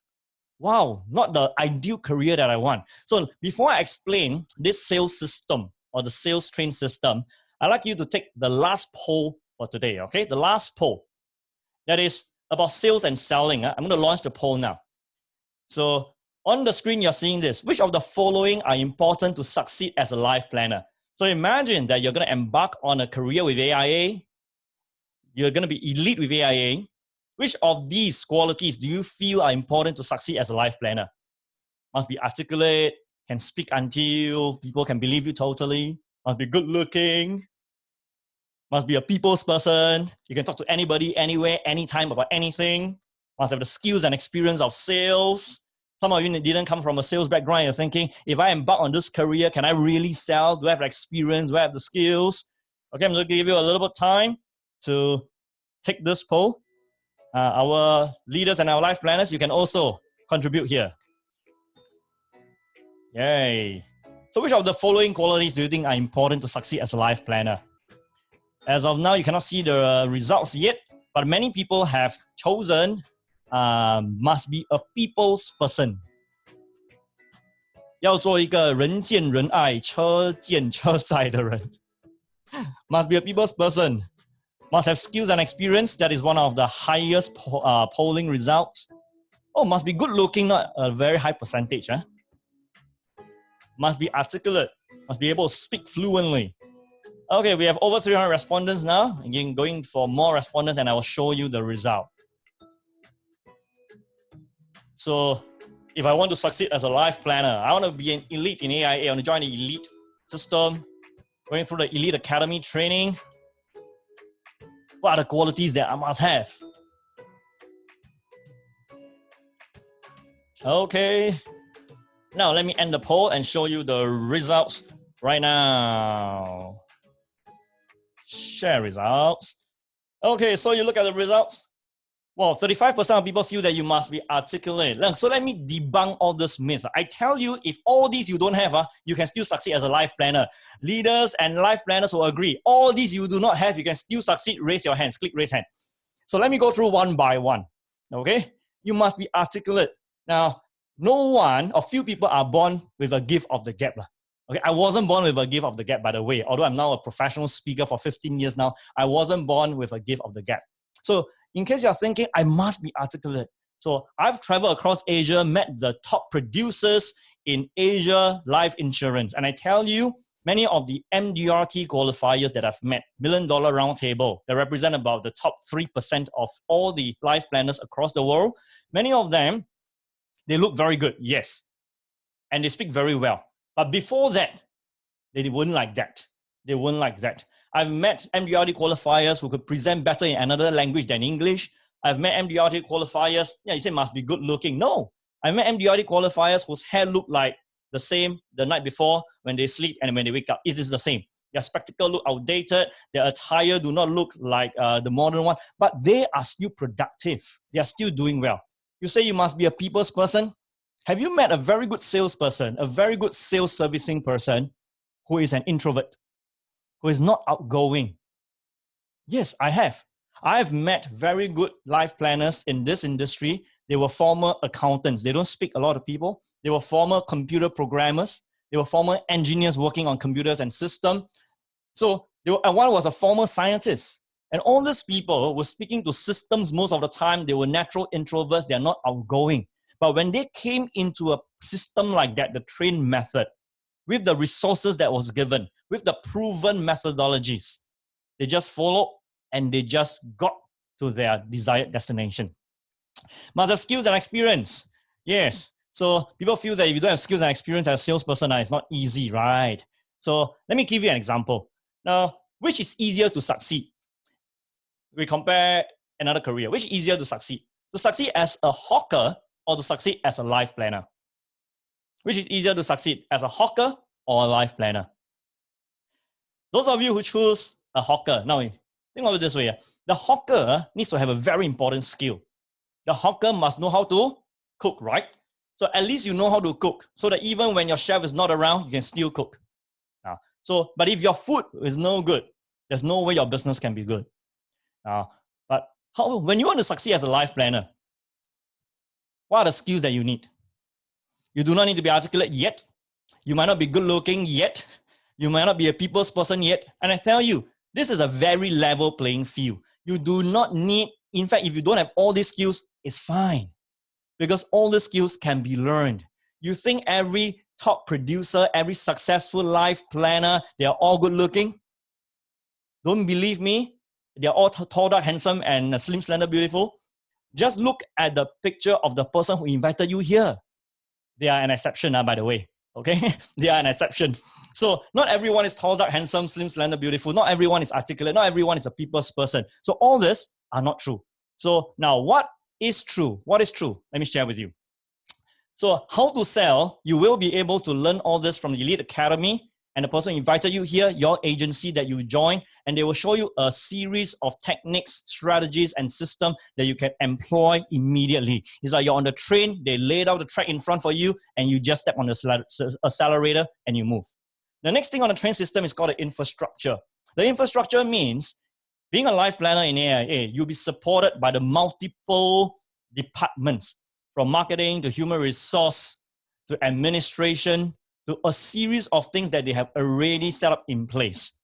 wow, not the ideal career that I want. So before I explain this sales system or the sales train system, I'd like you to take the last poll for today, okay? The last poll. That is about sales and selling. I'm going to launch the poll now. So on the screen, you're seeing this. Which of the following are important to succeed as a life planner? So imagine that you're going to embark on a career with AIA. You're going to be elite with AIA. Which of these qualities do you feel are important to succeed as a life planner? Must be articulate, can speak until people can believe you totally, must be good looking, must be a people's person, you can talk to anybody, anywhere, anytime about anything, must have the skills and experience of sales. Some of you didn't come from a sales background. You're thinking, if I embark on this career, can I really sell? Do I have the experience? Do I have the skills? Okay, I'm going to give you a little bit of time to take this poll. Our leaders and our life planners, you can also contribute here. Yay. So which of the following qualities do you think are important to succeed as a life planner? As of now, you cannot see the results yet, but many people have chosen must be a people's person. 要做一个人见人爱、车见车载的人. Must be a people's person. Must have skills and experience. That is one of the highest polling results. Oh, must be good looking, not a very high percentage. Must be articulate. Must be able to speak fluently. Okay, we have over 300 respondents now. Again, going for more respondents and I will show you the result. So if I want to succeed as a life planner, I want to be an elite in AIA, I want to join the elite system, going through the elite academy training. What are the qualities that I must have? Okay. Now let me end the poll and show you the results right now. Share results. Okay, so you look at the results. Well, 35% of people feel that you must be articulate. So let me debunk all this myth. I tell you, if all these you don't have, you can still succeed as a life planner. Leaders and life planners will agree. All these you do not have, you can still succeed. Raise your hands. Click raise hand. So let me go through one by one. Okay? You must be articulate. Now, no one or few people are born with a gift of the gap. Okay, I wasn't born with a gift of the gap, by the way. Although I'm now a professional speaker for 15 years now, I wasn't born with a gift of the gap. So in case you're thinking, I must be articulate. So I've traveled across Asia, met the top producers in Asia life insurance. And I tell you, many of the MDRT qualifiers that I've met, $1 Million Roundtable, that represent about the top 3% of all the life planners across the world, many of them, they look very good, yes. And they speak very well. But before that, they weren't like that. They weren't like that. I've met MDRT qualifiers who could present better in another language than English. I've met MDRT qualifiers, you say must be good looking. No, I've met MDRT qualifiers whose hair look like the same the night before when they sleep and when they wake up. It is the same. Their spectacles look outdated. Their attire do not look like the modern one, but they are still productive. They are still doing well. You say you must be a people's person. Have you met a very good salesperson, a very good sales servicing person who is an introvert, who is not outgoing? Yes, I have. I've met very good life planners in this industry. They were former accountants. They don't speak a lot of people. They were former computer programmers. They were former engineers working on computers and systems. So and one was a former scientist. And all these people were speaking to systems most of the time. They were natural introverts. They are not outgoing. But when they came into a system like that, the trained method, with the resources that was given, with the proven methodologies, they just followed and they just got to their desired destination. Must have skills and experience. Yes. So people feel that if you don't have skills and experience as a salesperson, it's not easy, right? So let me give you an example. Now, which is easier to succeed? We compare another career. Which is easier to succeed? To succeed as a hawker or to succeed as a life planner? Which is easier to succeed, as a hawker or a life planner? Those of you who choose a hawker, now think of it this way. The hawker needs to have a very important skill. The hawker must know how to cook, right? So at least you know how to cook, so that even when your chef is not around, you can still cook. But if your food is no good, there's no way your business can be good. But when you want to succeed as a life planner, what are the skills that you need? You do not need to be articulate yet. You might not be good looking yet. You might not be a people's person yet. And I tell you, this is a very level playing field. You do not need, in fact, if you don't have all these skills, it's fine. Because all the skills can be learned. You think every top producer, every successful life planner, they are all good looking? Don't believe me? They're all tall, dark, handsome, and slim, slender, beautiful. Just look at the picture of the person who invited you here. They are an exception, by the way. Okay? They are an exception. So not everyone is tall, dark, handsome, slim, slender, beautiful. Not everyone is articulate. Not everyone is a people's person. So all this are not true. So now what is true? What is true? Let me share with you. So how to sell, you will be able to learn all this from the Elite Academy, and the person invited you here, your agency that you join, and they will show you a series of techniques, strategies, and systems that you can employ immediately. It's like you're on the train, they laid out the track in front for you, and you just step on the accelerator and you move. The next thing on the train system is called the infrastructure. The infrastructure means being a life planner in AIA, you'll be supported by the multiple departments, from marketing to human resource to administration to a series of things that they have already set up in place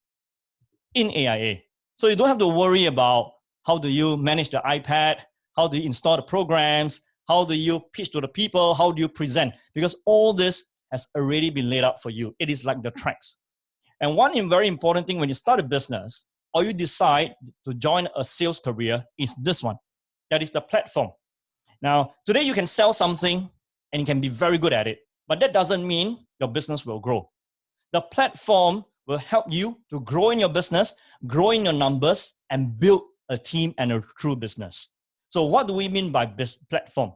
in AIA. So you don't have to worry about how do you manage the iPad, how do you install the programs, how do you pitch to the people, how do you present, because all this has already been laid out for you. It is like the tracks. And one very important thing when you start a business or you decide to join a sales career is this one. That is the platform. Now, today you can sell something and you can be very good at it, but that doesn't mean your business will grow. The platform will help you to grow in your business, grow in your numbers, and build a team and a true business. So what do we mean by this platform?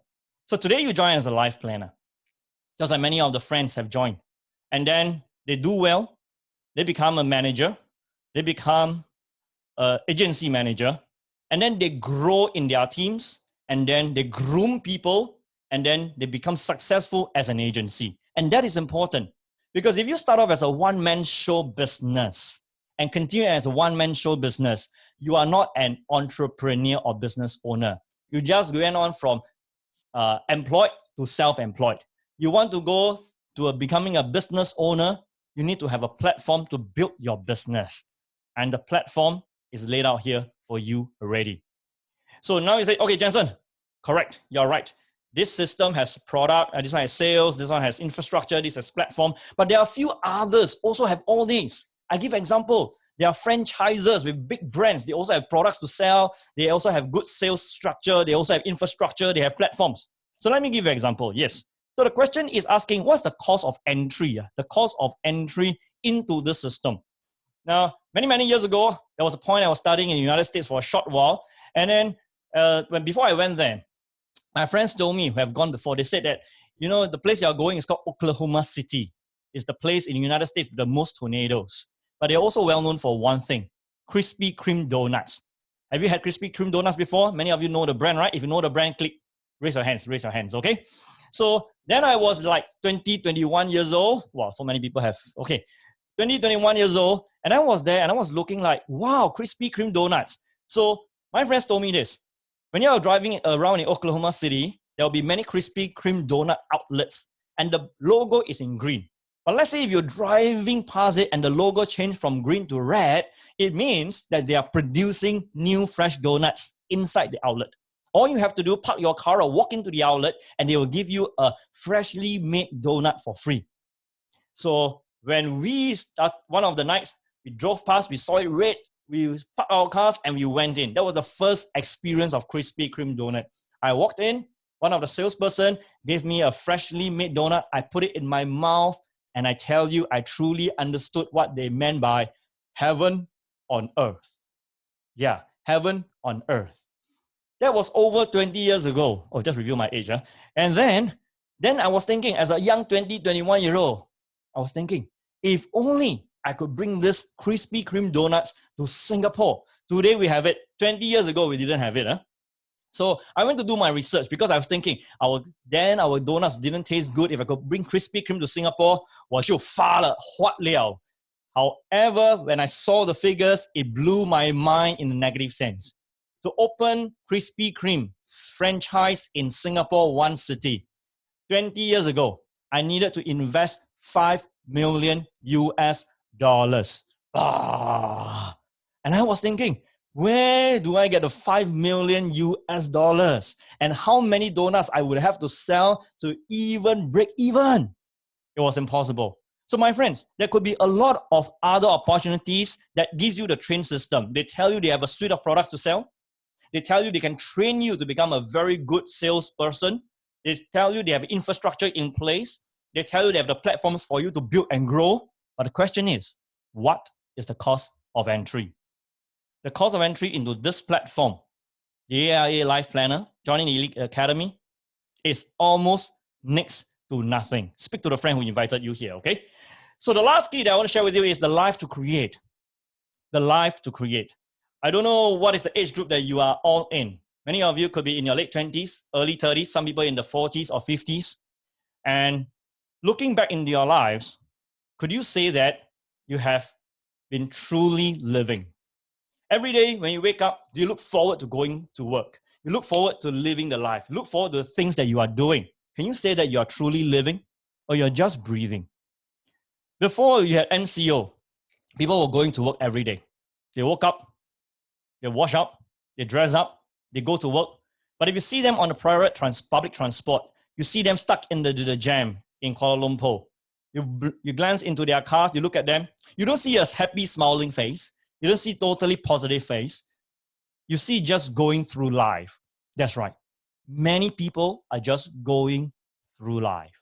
So today you join as a life planner, just like many of the friends have joined. And then they do well, they become a manager, they become an agency manager, and then they grow in their teams, and then they groom people, and then they become successful as an agency. And that is important, because if you start off as a one-man show business and continue as a one-man show business, you are not an entrepreneur or business owner. You just went on from employed to self-employed. You want to go to becoming a business owner, you need to have a platform to build your business. And the platform is laid out here for you already. So now you say, okay, Jensen, correct, you're right. This system has product, this one has sales, this one has infrastructure, this has platform, but there are a few others also have all these. I give an example. There are franchisers with big brands. They also have products to sell. They also have good sales structure. They also have infrastructure. They have platforms. So let me give you an example. Yes. So the question is asking, what's the cost of entry? The cost of entry into this system. Now, many years ago, there was a point I was studying in the United States for a short while. And then before I went there, my friends told me, who have gone before, they said that, the place you're going is called Oklahoma City. It's the place in the United States with the most tornadoes. But they're also well known for one thing, Krispy Kreme donuts. Have you had Krispy Kreme donuts before? Many of you know the brand, right? If you know the brand, raise your hands, okay? So then I was like 20, 21 years old. Wow, so many people have, okay. 20, 21 years old, and I was there and I was looking like, wow, Krispy Kreme donuts. So my friends told me this. When you're driving around in Oklahoma City, there will be many Krispy Kreme donut outlets, and the logo is in green. But let's say if you're driving past it and the logo changed from green to red, it means that they are producing new fresh donuts inside the outlet. All you have to do, park your car or walk into the outlet, and they will give you a freshly made donut for free. So when we start, one of the nights, we drove past, we saw it red, we parked our cars and we went in. That was the first experience of Krispy Kreme donut. I walked in, one of the salesperson gave me a freshly made donut. I put it in my mouth, and I tell you, I truly understood what they meant by heaven on earth. Yeah, heaven on earth. That was over 20 years ago. Oh, just review my age. Huh? And then I was thinking, as a young 20, 21-year-old, I was thinking, if only I could bring this Krispy Kreme donuts to Singapore. Today we have it. 20 years ago, we didn't have it. Huh? So I went to do my research because I was thinking, our donuts didn't taste good. If I could bring Krispy Kreme to Singapore, 我就发了花了. However, when I saw the figures, it blew my mind in a negative sense. To open Krispy Kreme franchise in Singapore, one city, 20 years ago, I needed to invest $5 million US. And I was thinking, where do I get the $5 million US? And how many donuts I would have to sell to even break even? It was impossible. So my friends, there could be a lot of other opportunities that gives you the train system. They tell you they have a suite of products to sell. They tell you they can train you to become a very good salesperson. They tell you they have infrastructure in place. They tell you they have the platforms for you to build and grow. But the question is, what is the cost of entry? The cost of entry into this platform, the AIA Life Planner, joining the Elite Academy, is almost next to nothing. Speak to the friend who invited you here, okay? So the last key that I want to share with you is the life to create. The life to create. I don't know what is the age group that you are all in. Many of you could be in your late 20s, early 30s, some people in the 40s or 50s. And looking back into your lives, could you say that you have been truly living? Every day when you wake up, do you look forward to going to work? You look forward to living the life. You look forward to the things that you are doing. Can you say that you are truly living, or you're just breathing? Before you had MCO, people were going to work every day. They woke up, they wash up, they dress up, they go to work. But if you see them on the public transport, you see them stuck in the jam in Kuala Lumpur. You glance into their cars, you look at them. You don't see a happy, smiling face. You don't see totally positive face. You see just going through life. That's right. Many people are just going through life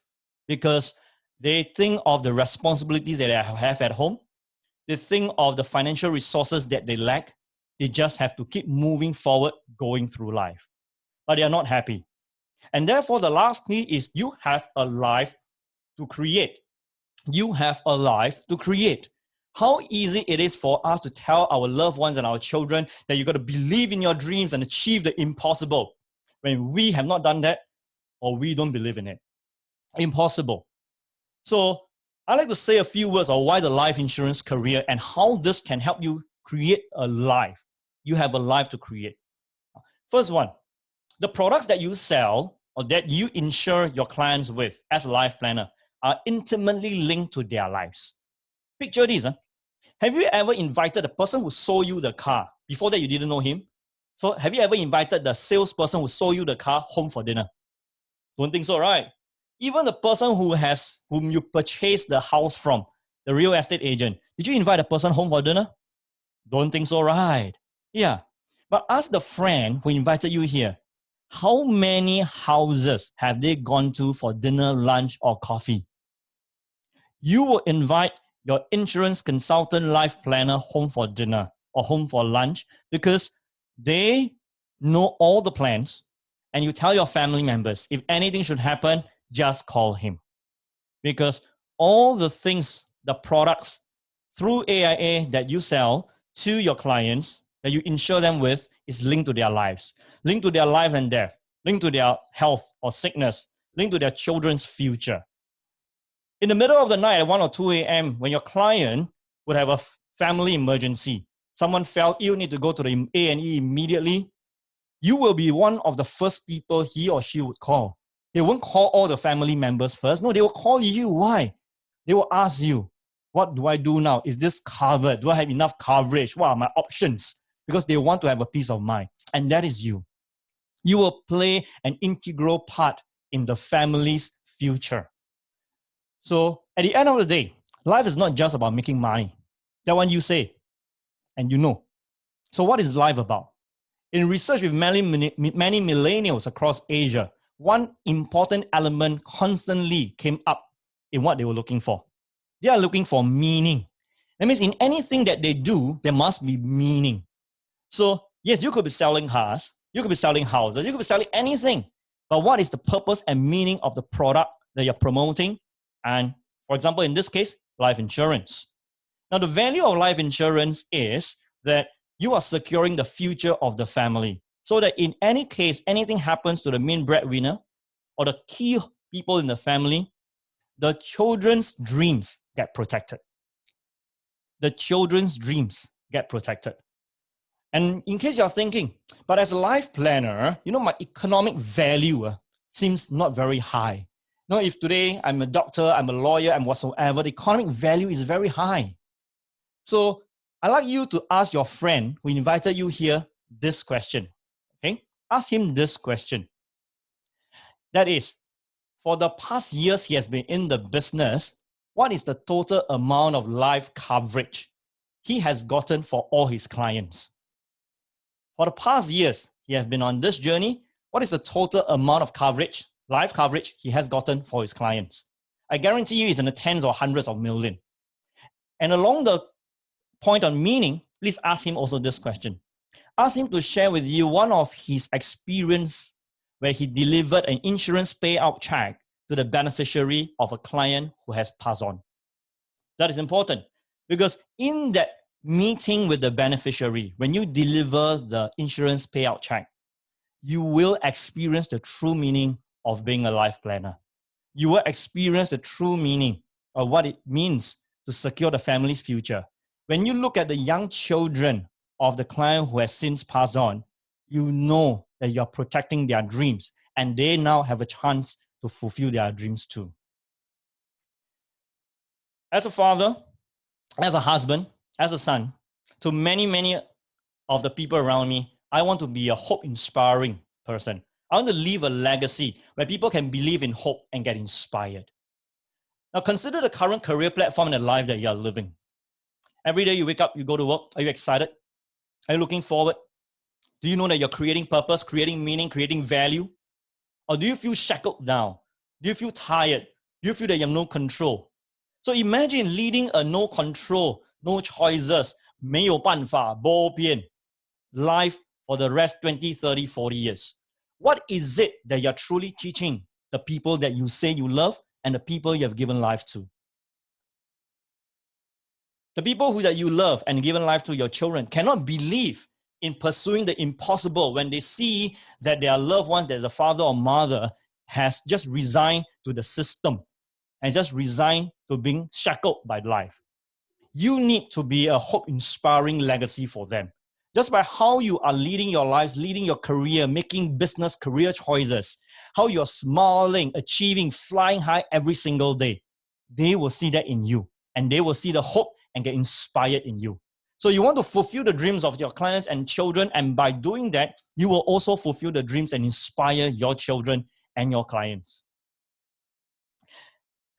because they think of the responsibilities that they have at home. They think of the financial resources that they lack. They just have to keep moving forward, going through life. But they are not happy. And therefore, the last key is you have a life to create. You have a life to create. How easy it is for us to tell our loved ones and our children that you got to believe in your dreams and achieve the impossible when we have not done that or we don't believe in it. Impossible. So I'd like to say a few words on why the life insurance career and how this can help you create a life. You have a life to create. First one, the products that you sell or that you insure your clients with as a life planner are intimately linked to their lives. Picture this. Have you ever invited the person who sold you the car? Before that, you didn't know him. So have you ever invited the salesperson who sold you the car home for dinner? Don't think so, right? Even the person whom you purchased the house from, the real estate agent, did you invite the person home for dinner? Don't think so, right? Yeah. But ask the friend who invited you here, how many houses have they gone to for dinner, lunch, or coffee? You will invite your insurance consultant life planner home for dinner or home for lunch because they know all the plans, and you tell your family members, if anything should happen, just call him. Because all the things, the products through AIA that you sell to your clients, that you insure them with, is linked to their lives, linked to their life and death, linked to their health or sickness, linked to their children's future. In the middle of the night at 1 or 2 a.m., when your client would have a family emergency, someone fell ill, need to go to the A&E immediately, you will be one of the first people he or she would call. They won't call all the family members first. No, they will call you. Why? They will ask you, what do I do now? Is this covered? Do I have enough coverage? What are my options? Because they want to have a peace of mind. And that is you. You will play an integral part in the family's future. So at the end of the day, life is not just about making money. That one you say, and you know. So what is life about? In research with many millennials across Asia, one important element constantly came up in what they were looking for. They are looking for meaning. That means in anything that they do, there must be meaning. So yes, you could be selling cars, you could be selling houses, you could be selling anything. But what is the purpose and meaning of the product that you're promoting? And for example, in this case, life insurance. Now, the value of life insurance is that you are securing the future of the family so that in any case, anything happens to the main breadwinner or the key people in the family, the children's dreams get protected. The children's dreams get protected. And in case you're thinking, but as a life planner, my economic value seems not very high. If today I'm a doctor, I'm a lawyer, and whatsoever, the economic value is very high. So I'd like you to ask your friend who invited you here this question. Okay? Ask him this question. That is, for the past years he has been in the business, what is the total amount of life coverage he has gotten for all his clients? For the past years he has been on this journey, what is the total amount of coverage, life coverage he has gotten for his clients? I guarantee you it's in the tens or hundreds of millions. And along the point on meaning, please ask him also this question. Ask him to share with you one of his experience where he delivered an insurance payout check to the beneficiary of a client who has passed on. That is important because in that meeting with the beneficiary, when you deliver the insurance payout check, you will experience the true meaning of being a life planner. You will experience the true meaning of what it means to secure the family's future. When you look at the young children of the client who has since passed on, you know that you're protecting their dreams and they now have a chance to fulfill their dreams too. As a father, as a husband, as a son, to many of the people around me, I want to be a hope-inspiring person. I want to leave a legacy where people can believe in hope and get inspired. Now, consider the current career platform and the life that you are living. Every day you wake up, you go to work. Are you excited? Are you looking forward? Do you know that you're creating purpose, creating meaning, creating value? Or do you feel shackled down? Do you feel tired? Do you feel that you have no control? So imagine leading a no control, no choices, 没有办法, 没边 life for the rest 20, 30, 40 years. What is it that you're truly teaching the people that you say you love and the people you have given life to? The people that you love and given life to, your children, cannot believe in pursuing the impossible when they see that their loved ones, there's a father or mother, has just resigned to the system and just resigned to being shackled by life. You need to be a hope-inspiring legacy for them. Just by how you are leading your lives, leading your career, making business career choices, how you're smiling, achieving, flying high every single day, they will see that in you, and they will see the hope and get inspired in you. So you want to fulfill the dreams of your clients and children, and by doing that, you will also fulfill the dreams and inspire your children and your clients.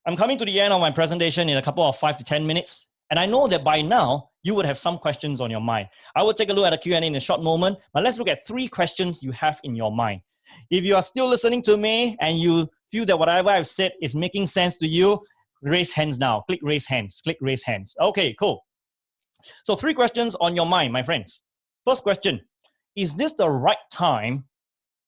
I'm coming to the end of my presentation in a couple of 5 to 10 minutes, and I know that by now, you would have some questions on your mind. I will take a look at the Q&A in a short moment, but let's look at 3 questions you have in your mind. If you are still listening to me and you feel that whatever I've said is making sense to you, raise hands now. Click raise hands. Click raise hands. Okay, cool. So 3 questions on your mind, my friends. First question, is this the right time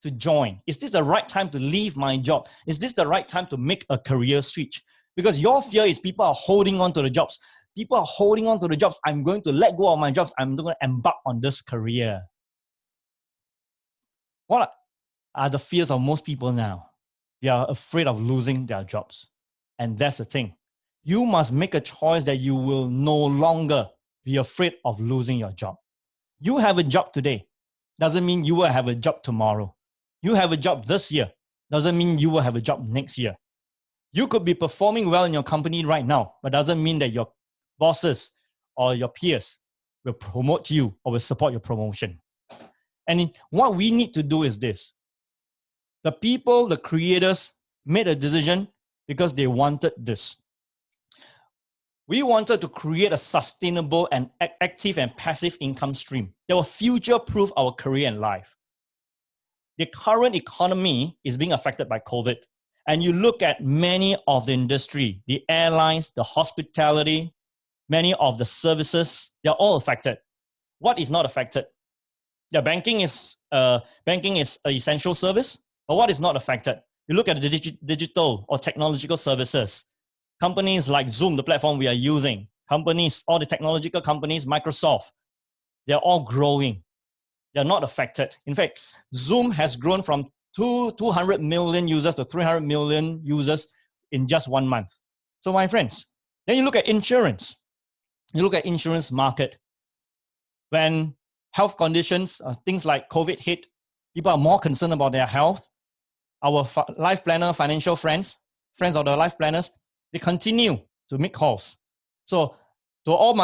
to join? Is this the right time to leave my job? Is this the right time to make a career switch? Because your fear is people are holding on to the jobs. People are holding on to the jobs. I'm going to let go of my jobs. I'm going to embark on this career. What are the fears of most people now? They are afraid of losing their jobs. And that's the thing. You must make a choice that you will no longer be afraid of losing your job. You have a job today. Doesn't mean you will have a job tomorrow. You have a job this year. Doesn't mean you will have a job next year. You could be performing well in your company right now, but doesn't mean that your bosses or your peers will promote you or will support your promotion. And what we need to do is this. The people, the creators, made a decision because they wanted this. We wanted to create a sustainable and active and passive income stream that will future-proof our career and life. The current economy is being affected by COVID. And you look at many of the industry, the airlines, the hospitality, many of the services, they're all affected. What is not affected? Yeah, banking is an essential service, but what is not affected? You look at the digital or technological services. Companies like Zoom, the platform we are using, companies, all the technological companies, Microsoft, they're all growing. They're not affected. In fact, Zoom has grown from 200 million users to 300 million users in just 1 month. So my friends, then you look at insurance. You look at insurance market. When health conditions, things like COVID hit, people are more concerned about their health. Our life planner, financial friends of the life planners, they continue to make calls. So to all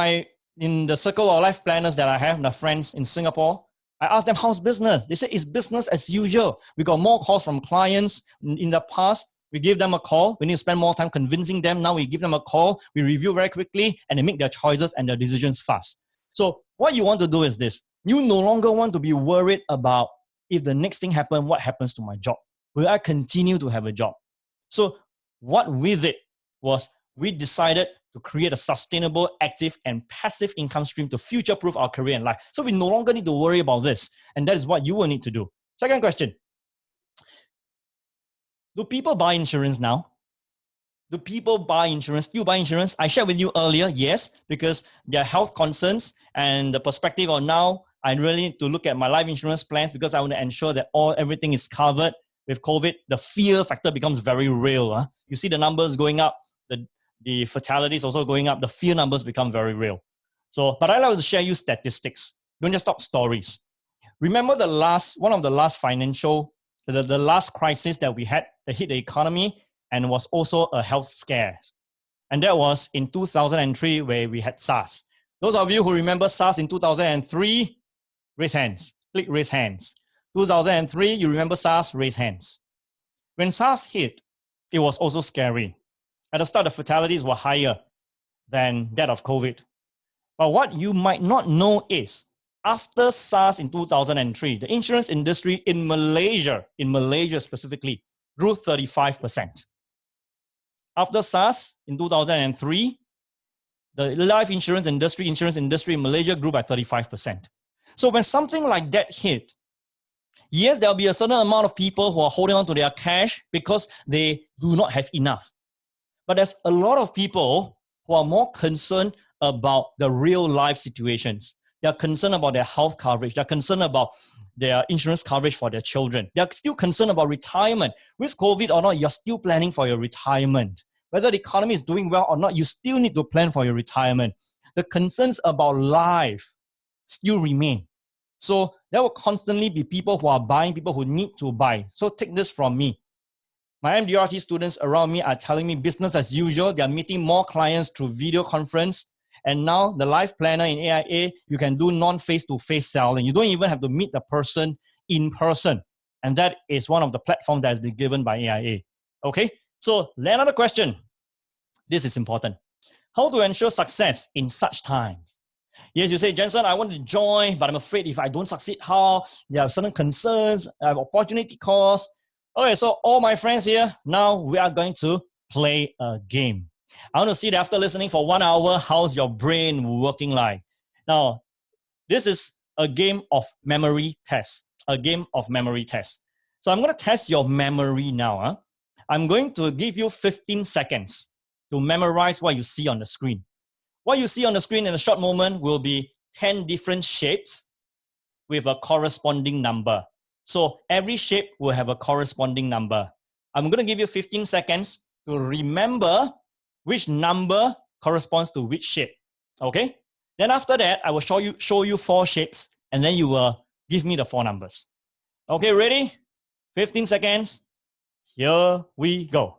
in the circle of life planners that I have, the friends in Singapore, I asked them, how's business? They said, it's business as usual. We got more calls from clients. In the past, we gave them a call. We need to spend more time convincing them. Now we give them a call. We review very quickly and they make their choices and their decisions fast. So what you want to do is this. You no longer want to be worried about if the next thing happens, what happens to my job? Will I continue to have a job? So what we did was we decided to create a sustainable, active, and passive income stream to future-proof our career and life. So we no longer need to worry about this. And that is what you will need to do. Second question. Do people buy insurance now? Do people buy insurance? Do you buy insurance? I shared with you earlier, yes, because there are health concerns and the perspective of now, I really need to look at my life insurance plans because I want to ensure that everything is covered. With COVID, the fear factor becomes very real. You see the numbers going up, the fatality is also going up, the fear numbers become very real. So, but I like to share you statistics. Don't just talk stories. Remember one of the last financial, the last crisis that we had that hit the economy and was also a health scare. And that was in 2003 where we had SARS. Those of you who remember SARS in 2003, raise hands, click raise hands. 2003, you remember SARS, raise hands. When SARS hit, it was also scary. At the start, the fatalities were higher than that of COVID. But what you might not know is, after SARS in 2003, the insurance industry in Malaysia specifically, grew 35%. After SARS in 2003, the life insurance industry in Malaysia grew by 35%. So when something like that hit, yes, there'll be a certain amount of people who are holding on to their cash because they do not have enough. But there's a lot of people who are more concerned about the real life situations. They are concerned about their health coverage. They're concerned about their insurance coverage for their children. They're still concerned about retirement. With COVID or not, you're still planning for your retirement. Whether the economy is doing well or not, you still need to plan for your retirement. The concerns about life still remain. So there will constantly be people who are buying, people who need to buy. So take this from me. My MDRT students around me are telling me business as usual. They are meeting more clients through video conference. And now the life planner in AIA, you can do non-face-to-face selling. You don't even have to meet the person in person. And that is one of the platforms that has been given by AIA. Okay, so another question. This is important. How to ensure success in such times? Yes, you say, Jensen, I want to join, but I'm afraid if I don't succeed, how? There are certain concerns, I have opportunity costs. Okay, so all my friends here, now we are going to play a game. I want to see that after listening for 1 hour, how's your brain working like? Now, this is a game of memory test. A game of memory test. So I'm going to test your memory now. I'm going to give you 15 seconds to memorize what you see on the screen. What you see on the screen in a short moment will be 10 different shapes with a corresponding number. So every shape will have a corresponding number. I'm going to give you 15 seconds to remember which number corresponds to which shape. Okay? Then after that, I will show you 4 shapes, and then you will give me the 4 numbers. Okay, ready? 15 seconds. Here we go.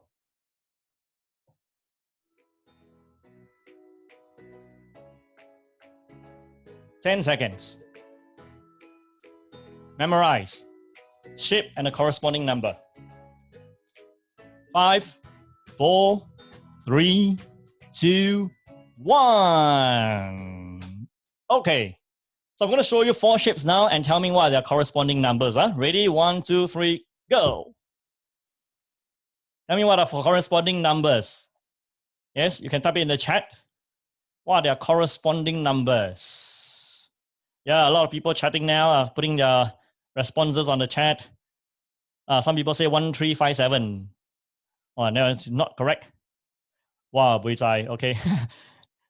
Ten seconds. Memorize. Shape and a corresponding number. 5, 4, 3, 2, 1. Okay. So I'm going to show you 4 shapes now and tell me what are their corresponding numbers. Ready? 1, 2, 3, go. Tell me what are the corresponding numbers. Yes, you can type it in the chat. What are their corresponding numbers? Yeah, a lot of people chatting now, putting their responses on the chat. Some people say 1357. Oh, no, it's not correct. Wow, Buizai, okay.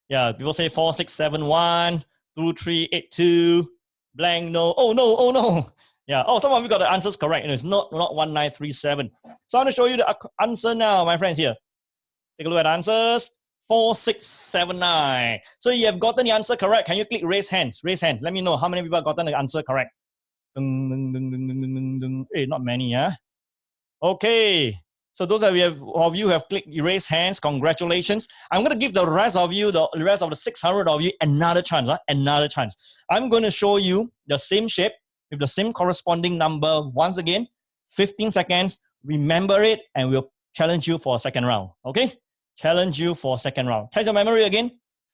Yeah, people say 4671, 2382, blank, no. Oh, no, oh, no. Yeah, oh, some of you got the answers correct. It's not 1937. So I'm going to show you the answer now, my friends here. Take a look at the answers. 4679. So you have gotten the answer correct. Can you click raise hands? Raise hands. Let me know how many people have gotten the answer correct. Hey, not many, yeah? Okay. So those of you who have clicked raise hands, congratulations. I'm going to give the rest of you, the rest of the 600 of you, another chance. Another chance. I'm going to show you the same shape with the same corresponding number once again. 15 seconds. Remember it, and we'll challenge you for a second round. Okay? Challenge you for a second round. Test your memory again.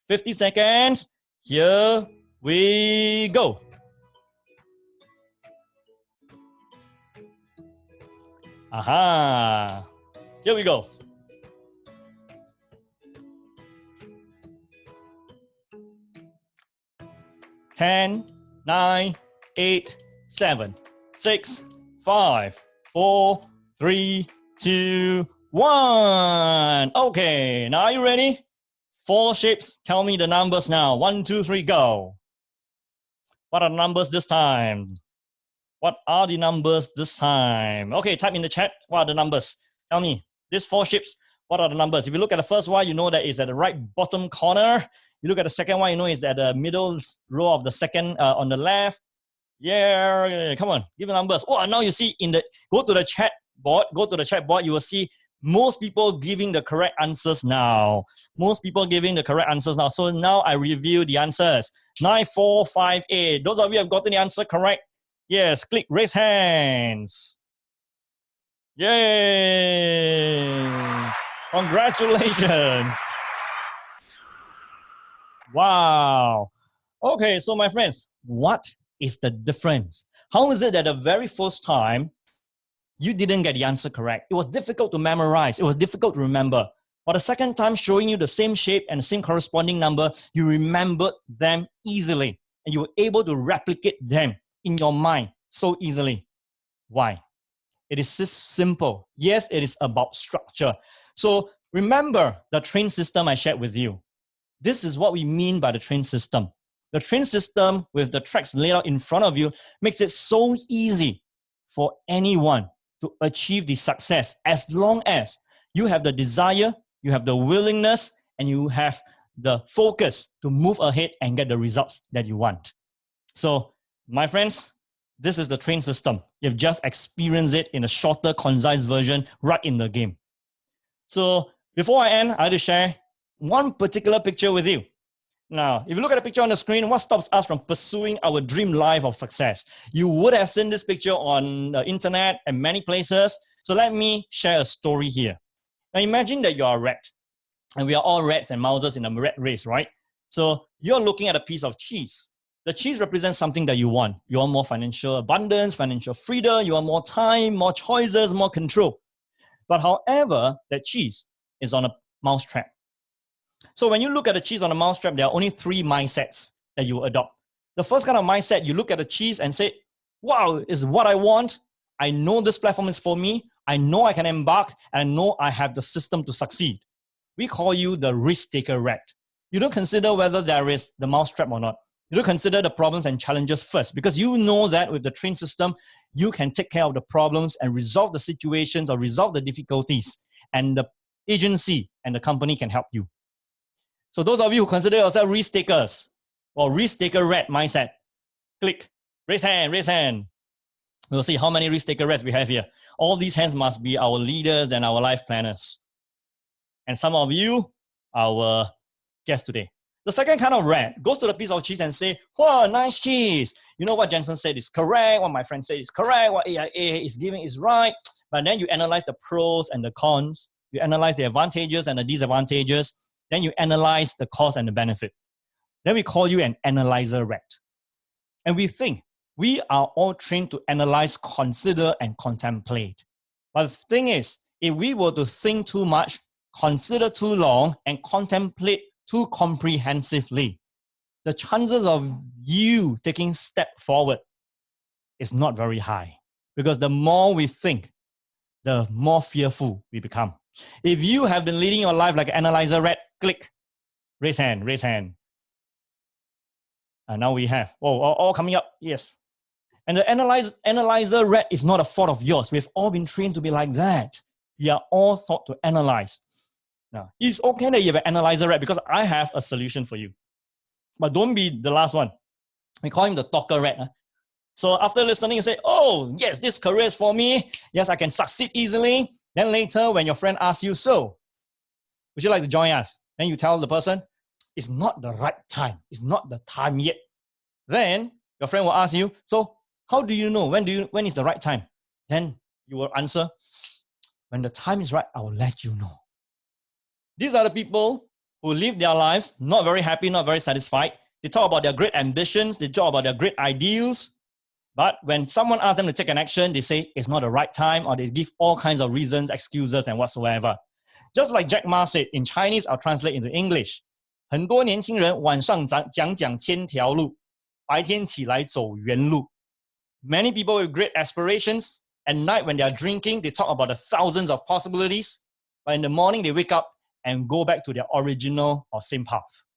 50 seconds. Here we go. Aha. Here we go. 10, 9, 8, 7, 6, 5, 4, 3, 2, 1. Okay, now are you ready? 4 shapes. Tell me the numbers now. 1, 2, 3, go. What are the numbers this time? What are the numbers this time? Okay, type in the chat. What are the numbers? Tell me. These 4 shapes, what are the numbers? If you look at the first one, you know that it's at the right bottom corner. You look at the second one, you know it's at the middle row of the second on the left. Yeah, come on, give the numbers. Oh, now you see go to the chat board, you will see most people giving the correct answers now. Most people giving the correct answers now. So now I review the answers. 9458. Those of you have gotten the answer correct. Yes, click raise hands. Yay! Congratulations. Wow. Okay, so my friends, what is the difference? How is it that the very first time you didn't get the answer correct? It was difficult to memorize. It was difficult to remember. But the second time showing you the same shape and the same corresponding number, you remembered them easily. And you were able to replicate them in your mind so easily. Why? It is just simple. Yes, it is about structure. So remember the train system I shared with you. This is what we mean by the train system. The train system with the tracks laid out in front of you makes it so easy for anyone to achieve the success as long as you have the desire, you have the willingness, and you have the focus to move ahead and get the results that you want. So, my friends, this is the train system. You've just experienced it in a shorter, concise version right in the game. So, before I end, I'll just share one particular picture with you. Now, if you look at the picture on the screen, what stops us from pursuing our dream life of success? You would have seen this picture on the internet and many places. So let me share a story here. Now imagine that you are a rat, and we are all rats and mouses in a rat race, right? So you're looking at a piece of cheese. The cheese represents something that you want. You want more financial abundance, financial freedom, you want more time, more choices, more control. But however, that cheese is on a mousetrap. So when you look at the cheese on a mousetrap, there are only 3 mindsets that you adopt. The first kind of mindset, you look at the cheese and say, wow, is what I want. I know this platform is for me. I know I can embark, and I know I have the system to succeed. We call you the risk-taker rat. You don't consider whether there is the mousetrap or not. You don't consider the problems and challenges first, because you know that with the train system, you can take care of the problems and resolve the situations or resolve the difficulties, and the agency and the company can help you. So those of you who consider yourself risk-takers or risk-taker rat mindset, click, raise hand, raise hand. We'll see how many risk-taker rats we have here. All these hands must be our leaders and our life planners. And some of you, our guests today. The second kind of rat goes to the piece of cheese and say, wow, nice cheese. You know what Jensen said is correct, what my friend said is correct, what AIA is giving is right. But then you analyze the pros and the cons. You analyze the advantages and the disadvantages. Then you analyze the cost and the benefit. Then we call you an analyzer rat. And we think we are all trained to analyze, consider, and contemplate. But the thing is, if we were to think too much, consider too long, and contemplate too comprehensively, the chances of you taking step forward is not very high. Because the more we think, the more fearful we become. If you have been leading your life like an analyzer rat, click, raise hand, raise hand. And now we have, all coming up, yes. And the analyzer rat is not a fault of yours. We've all been trained to be like that. We are all taught to analyze. Now, it's okay that you have an analyzer rat because I have a solution for you. But don't be the last one. We call him the talker rat. Huh? So after listening, you say, oh, yes, this career is for me. Yes, I can succeed easily. Then later, when your friend asks you, so, would you like to join us? Then you tell the person, it's not the right time. It's not the time yet. Then your friend will ask you, so how do you know? When is the right time? Then you will answer, when the time is right, I will let you know. These are the people who live their lives not very happy, not very satisfied. They talk about their great ambitions. They talk about their great ideals. But when someone asks them to take an action, they say it's not the right time, or they give all kinds of reasons, excuses, and whatsoever. Just like Jack Ma said, in Chinese, I'll translate into English. 很多年轻人晚上讲千条路，白天起来走原路. Many people with great aspirations, at night when they are drinking, they talk about the thousands of possibilities. But in the morning, they wake up and go back to their original or same path.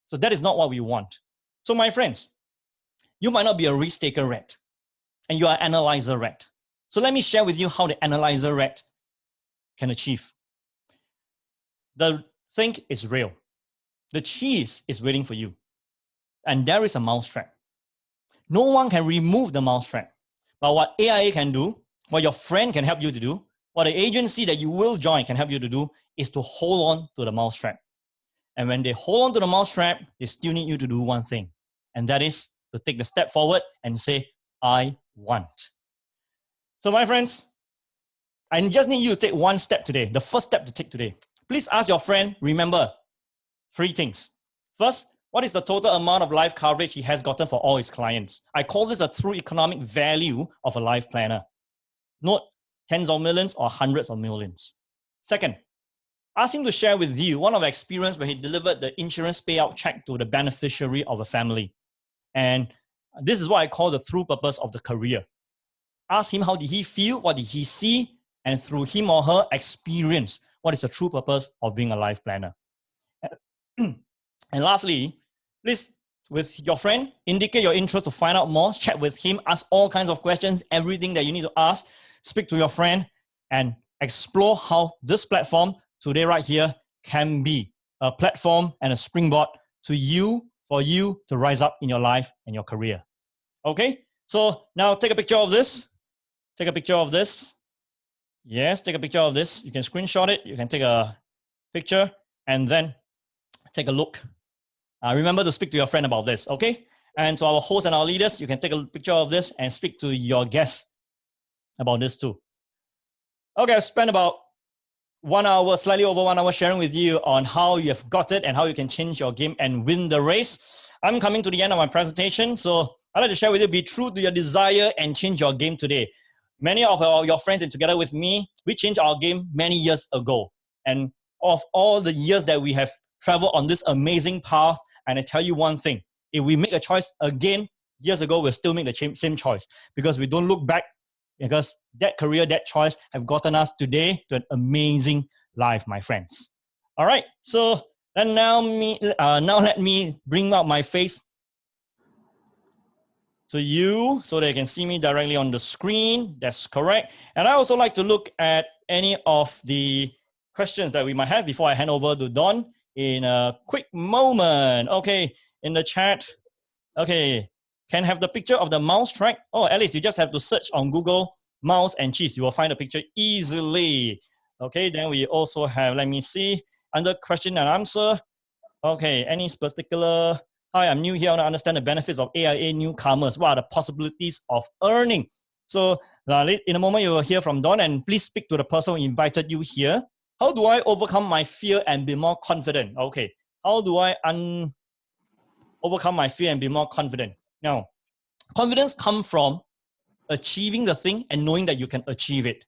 So that is not what we want. So my friends, you might not be a risk-taker rat, and you are an analyzer rat. So let me share with you how the analyzer rat can achieve. The thing is real. The cheese is waiting for you. And there is a mousetrap. No one can remove the mousetrap. But what AIA can do, what your friend can help you to do, what the agency that you will join can help you to do, is to hold on to the mousetrap. And when they hold on to the mousetrap, they still need you to do one thing. And that is to take the step forward and say, I want. So my friends, I just need you to take one step today, the first step to take today. Please ask your friend, remember, 3 things. First, what is the total amount of life coverage he has gotten for all his clients? I call this a true economic value of a life planner. Not tens of millions or hundreds of millions. Second, ask him to share with you one of the experience where he delivered the insurance payout check to the beneficiary of a family. And this is what I call the true purpose of the career. Ask him how did he feel, what did he see, and through him or her experience, what is the true purpose of being a life planner. And lastly, please, with your friend, indicate your interest to find out more, chat with him, ask all kinds of questions, everything that you need to ask, speak to your friend, and explore how this platform today right here can be a platform and a springboard to you, for you to rise up in your life and your career. Okay, so now take a picture of this. Take a picture of this. Yes, take a picture of this. You can screenshot it. You can take a picture and then take a look. Remember to speak to your friend about this, okay? And to our hosts and our leaders, you can take a picture of this and speak to your guests about this too. Okay, I've spent about 1 hour, slightly over 1 hour, sharing with you on how you have got it and how you can change your game and win the race. I'm coming to the end of my presentation, so I'd like to share with you, be true to your desire and change your game today. Many of your friends and together with me, we changed our game many years ago. And of all the years that we have traveled on this amazing path, and I tell you one thing, if we make a choice again, years ago, we'll still make the same choice because we don't look back, because that career, that choice have gotten us today to an amazing life, my friends. All right, so and now let me bring out my face to you so that you can see me directly on the screen. That's correct. And I also like to look at any of the questions that we might have before I hand over to Don in a quick moment. Okay, in the chat. Okay, can have the picture of the mouse track. Oh, at least you just have to search on Google mouse and cheese. You will find the picture easily. Okay, then we also have, let me see, under question and answer. Okay, any particular, hi, I'm new here. I want to understand the benefits of AIA newcomers. What are the possibilities of earning? So in a moment, you will hear from Don, and please speak to the person who invited you here. How do I overcome my fear and be more confident? Okay, how do I overcome my fear and be more confident? Now, confidence comes from achieving the thing and knowing that you can achieve it.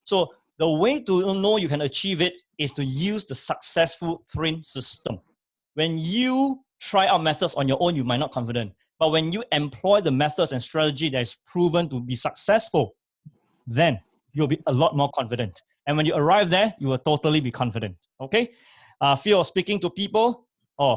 So the way to know you can achieve it is to use the successful train system. When you try out methods on your own, you might not be confident. But when you employ the methods and strategy that is proven to be successful, then you'll be a lot more confident. And when you arrive there, you will totally be confident. Okay? Fear of speaking to people.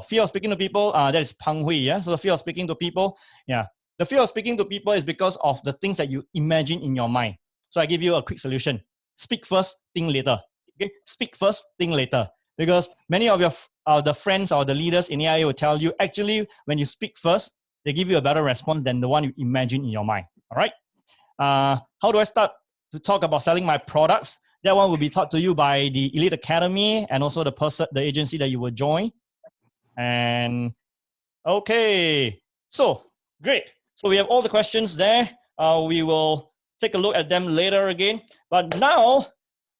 Fear of speaking to people, that is Pang Hui. Yeah? So the fear of speaking to people, yeah. The fear of speaking to people is because of the things that you imagine in your mind. So I give you a quick solution. Speak first, think later. Okay? Speak first, think later. Because many of your the friends or the leaders in AIA will tell you, actually, when you speak first, they give you a better response than the one you imagine in your mind. All right? How do I start to talk about selling my products? That one will be taught to you by the Elite Academy and also the agency that you will join. And okay, so great. So we have all the questions there. We will take a look at them later again. But now,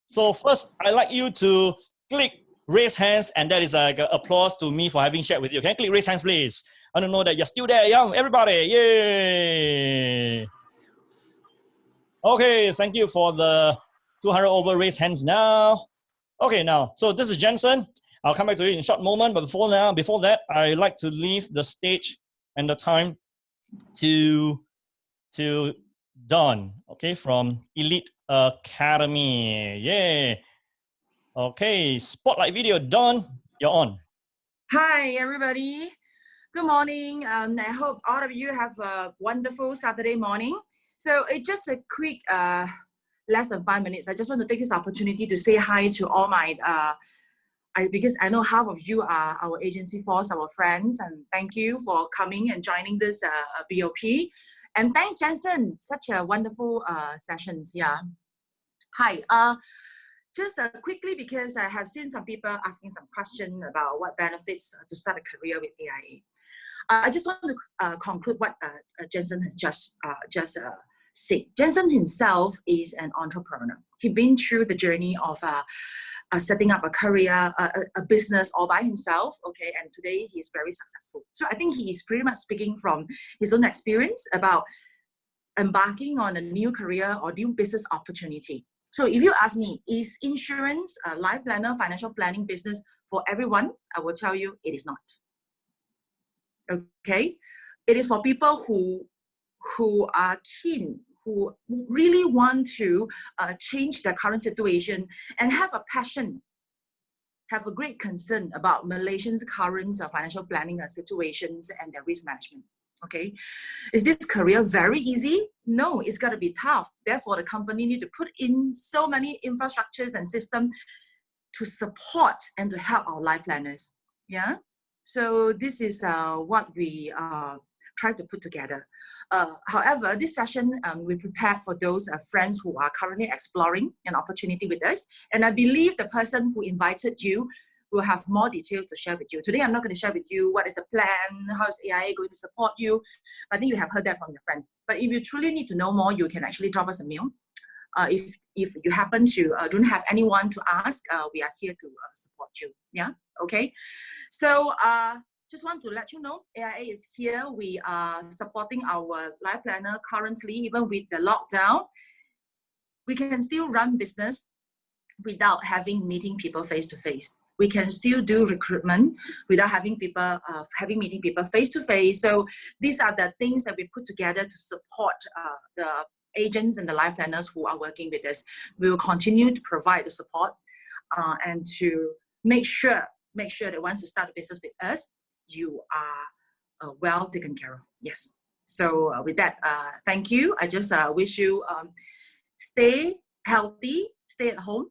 so first, I'd like you to click raise hands, and that is like applause to me for having shared with you. Can you click raise hands, please? I don't know that you're still there, young everybody. Yay! Okay, thank you for the 200 over raise hands now. Okay, now, so this is Jensen. I'll come back to you in a short moment, but before that, I'd like to leave the stage and the time to Don, okay, from Elite Academy. Yay. Okay, spotlight video, Don, you're on. Hi, everybody. Good morning. I hope all of you have a wonderful Saturday morning. So it's just a quick, less than 5 minutes. I just want to take this opportunity to say hi to all my, because I know half of you are our agency force, our friends, and thank you for coming and joining this BOP. And thanks, Jensen. Such a wonderful sessions. Yeah. Hi. Just quickly, because I have seen some people asking some questions about what benefits to start a career with AIA. I just want to conclude what Jensen has just said. Jensen himself is an entrepreneur. He's been through the journey of setting up a career, a business all by himself, okay, and today he's very successful. So I think he is pretty much speaking from his own experience about embarking on a new career or new business opportunity. So if you ask me, is insurance, life planner, financial planning business for everyone? I will tell you it is not. Okay? It is for people who are keen, who really want to change their current situation and have a passion have a great concern about Malaysians' current financial planning situations and their risk management. Okay, is this career very easy? No, it's got to be tough. Therefore, the company need to put in so many infrastructures and systems to support and to help our life planners. Yeah, so this is what we try to put together. However, this session we prepared for those friends who are currently exploring an opportunity with us, and I believe the person who invited you will have more details to share with you. Today, I'm not going to share with you what is the plan, how is AIA going to support you. I think you have heard that from your friends. But if you truly need to know more, you can actually drop us a mail. If you happen to don't have anyone to ask, we are here to support you. Yeah, okay. So just want to let you know, AIA is here. We are supporting our life planner currently, even with the lockdown. We can still run business without meeting people face to face. We can still do recruitment without having meeting people face to face. So these are the things that we put together to support the agents and the life planners who are working with us. We will continue to provide the support and to make sure that once you start a business with us, you are well taken care of. Yes. So with that, thank you. I just wish you stay healthy, stay at home.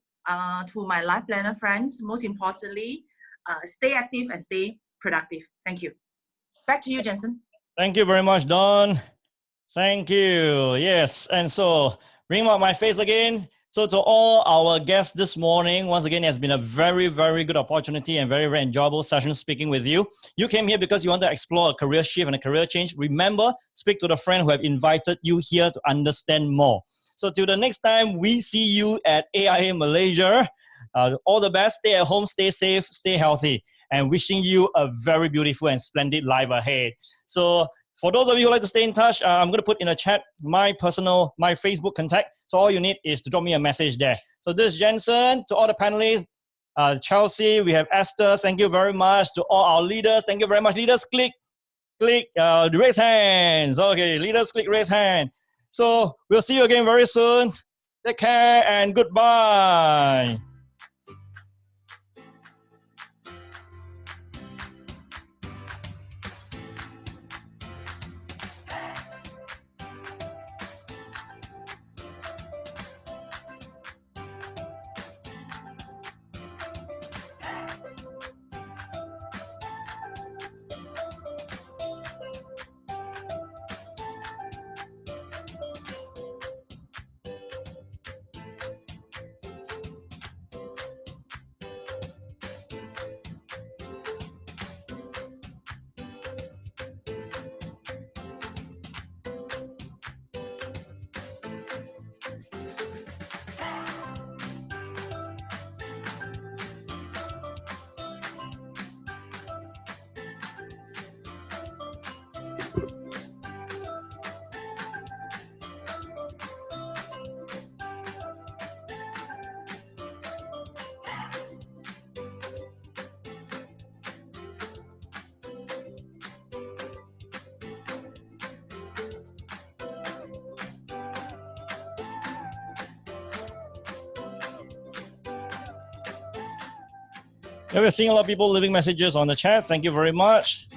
To my life planner friends, most importantly, stay active and stay productive. Thank you. Back to you, Jensen. Thank you very much, Don. Thank you. Yes, and so bring up my face again. So to all our guests this morning, once again, it has been a very, very good opportunity and very, very enjoyable session speaking with you. You came here because you want to explore a career shift and a career change. Remember, speak to the friend who have invited you here to understand more. So till the next time we see you at AIA Malaysia, all the best. Stay at home, stay safe, stay healthy, and wishing you a very beautiful and splendid life ahead. So for those of you who like to stay in touch, I'm going to put in a chat my Facebook contact. So all you need is to drop me a message there. So this is Jensen. To all the panelists, Chelsea, we have Esther. Thank you very much. To all our leaders, thank you very much. Leaders, click, raise hands. Okay, leaders, click, raise hand. So we'll see you again very soon. Take care and goodbye. Yeah, we're seeing a lot of people leaving messages on the chat. Thank you very much.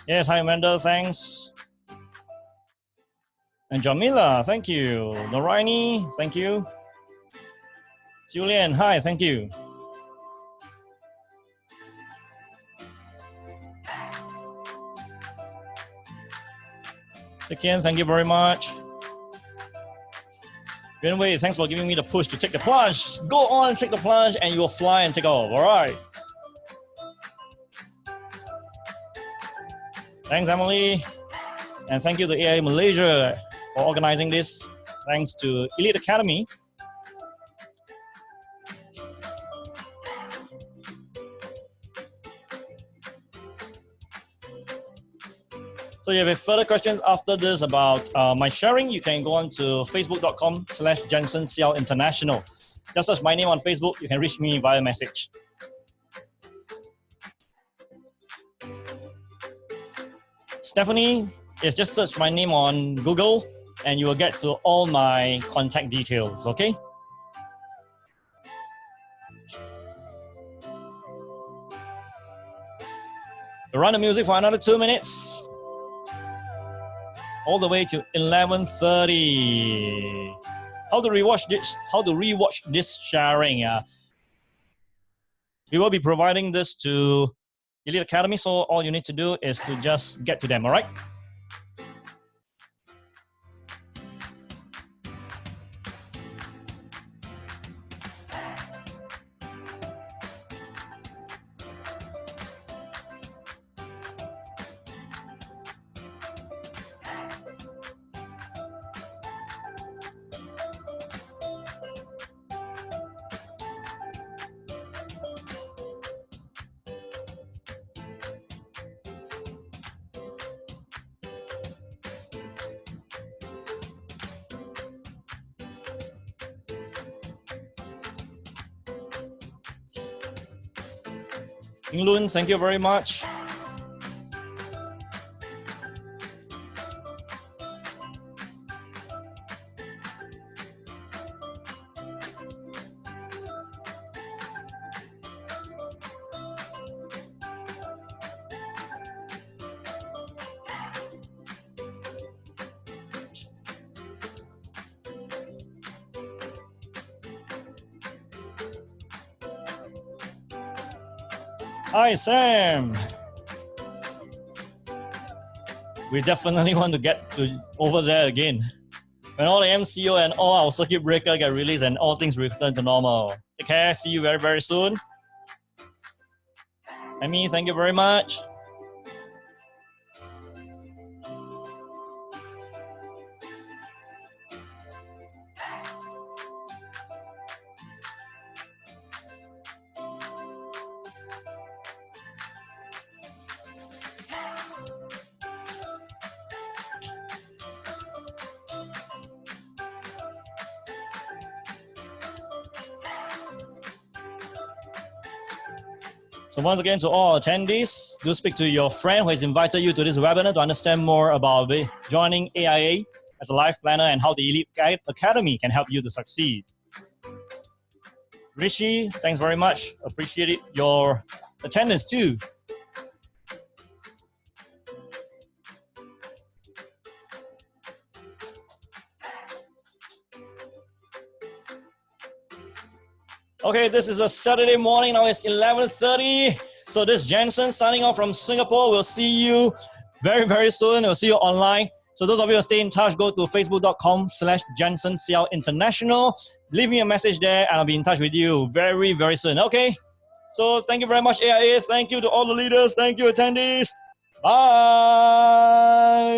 Yes, hi Amanda, thanks. And Jamila, thank you. Noraini, thank you. Julian, hi, thank you. Again, thank you very much. Anyway, thanks for giving me the push to take the plunge. Go on, take the plunge, and you will fly and take off. All right. Thanks, Emily. And thank you to AIA Malaysia for organizing this. Thanks to Elite Academy. So if you have further questions after this about my sharing, you can go on to facebook.com/Jensen Siaw International. Just search my name on Facebook. You can reach me via message. Stephanie, is just search my name on Google and you will get to all my contact details, okay? We'll run the music for another 2 minutes. All the way to 11:30. How to rewatch this sharing? We will be providing this to Elite Academy, so all you need to do is to just get to them, all right? Ying Lun, thank you very much. Hi, Sam. We definitely want to get over there again. When all the MCO and all our circuit breaker get released and all things return to normal. Take care. See you very, very soon. Amy, thank you very much. So once again, to all attendees, do speak to your friend who has invited you to this webinar to understand more about joining AIA as a life planner and how the Elite Academy can help you to succeed. Rishi, thanks very much. Appreciate your attendance too. Okay, this is a Saturday morning. Now it's 11:30. So this is Jensen signing off from Singapore. We'll see you very, very soon. We'll see you online. So those of you who stay in touch, go to facebook.com/Jensen Siaw International. Leave me a message there and I'll be in touch with you very, very soon. Okay? So thank you very much, AIA. Thank you to all the leaders. Thank you, attendees. Bye.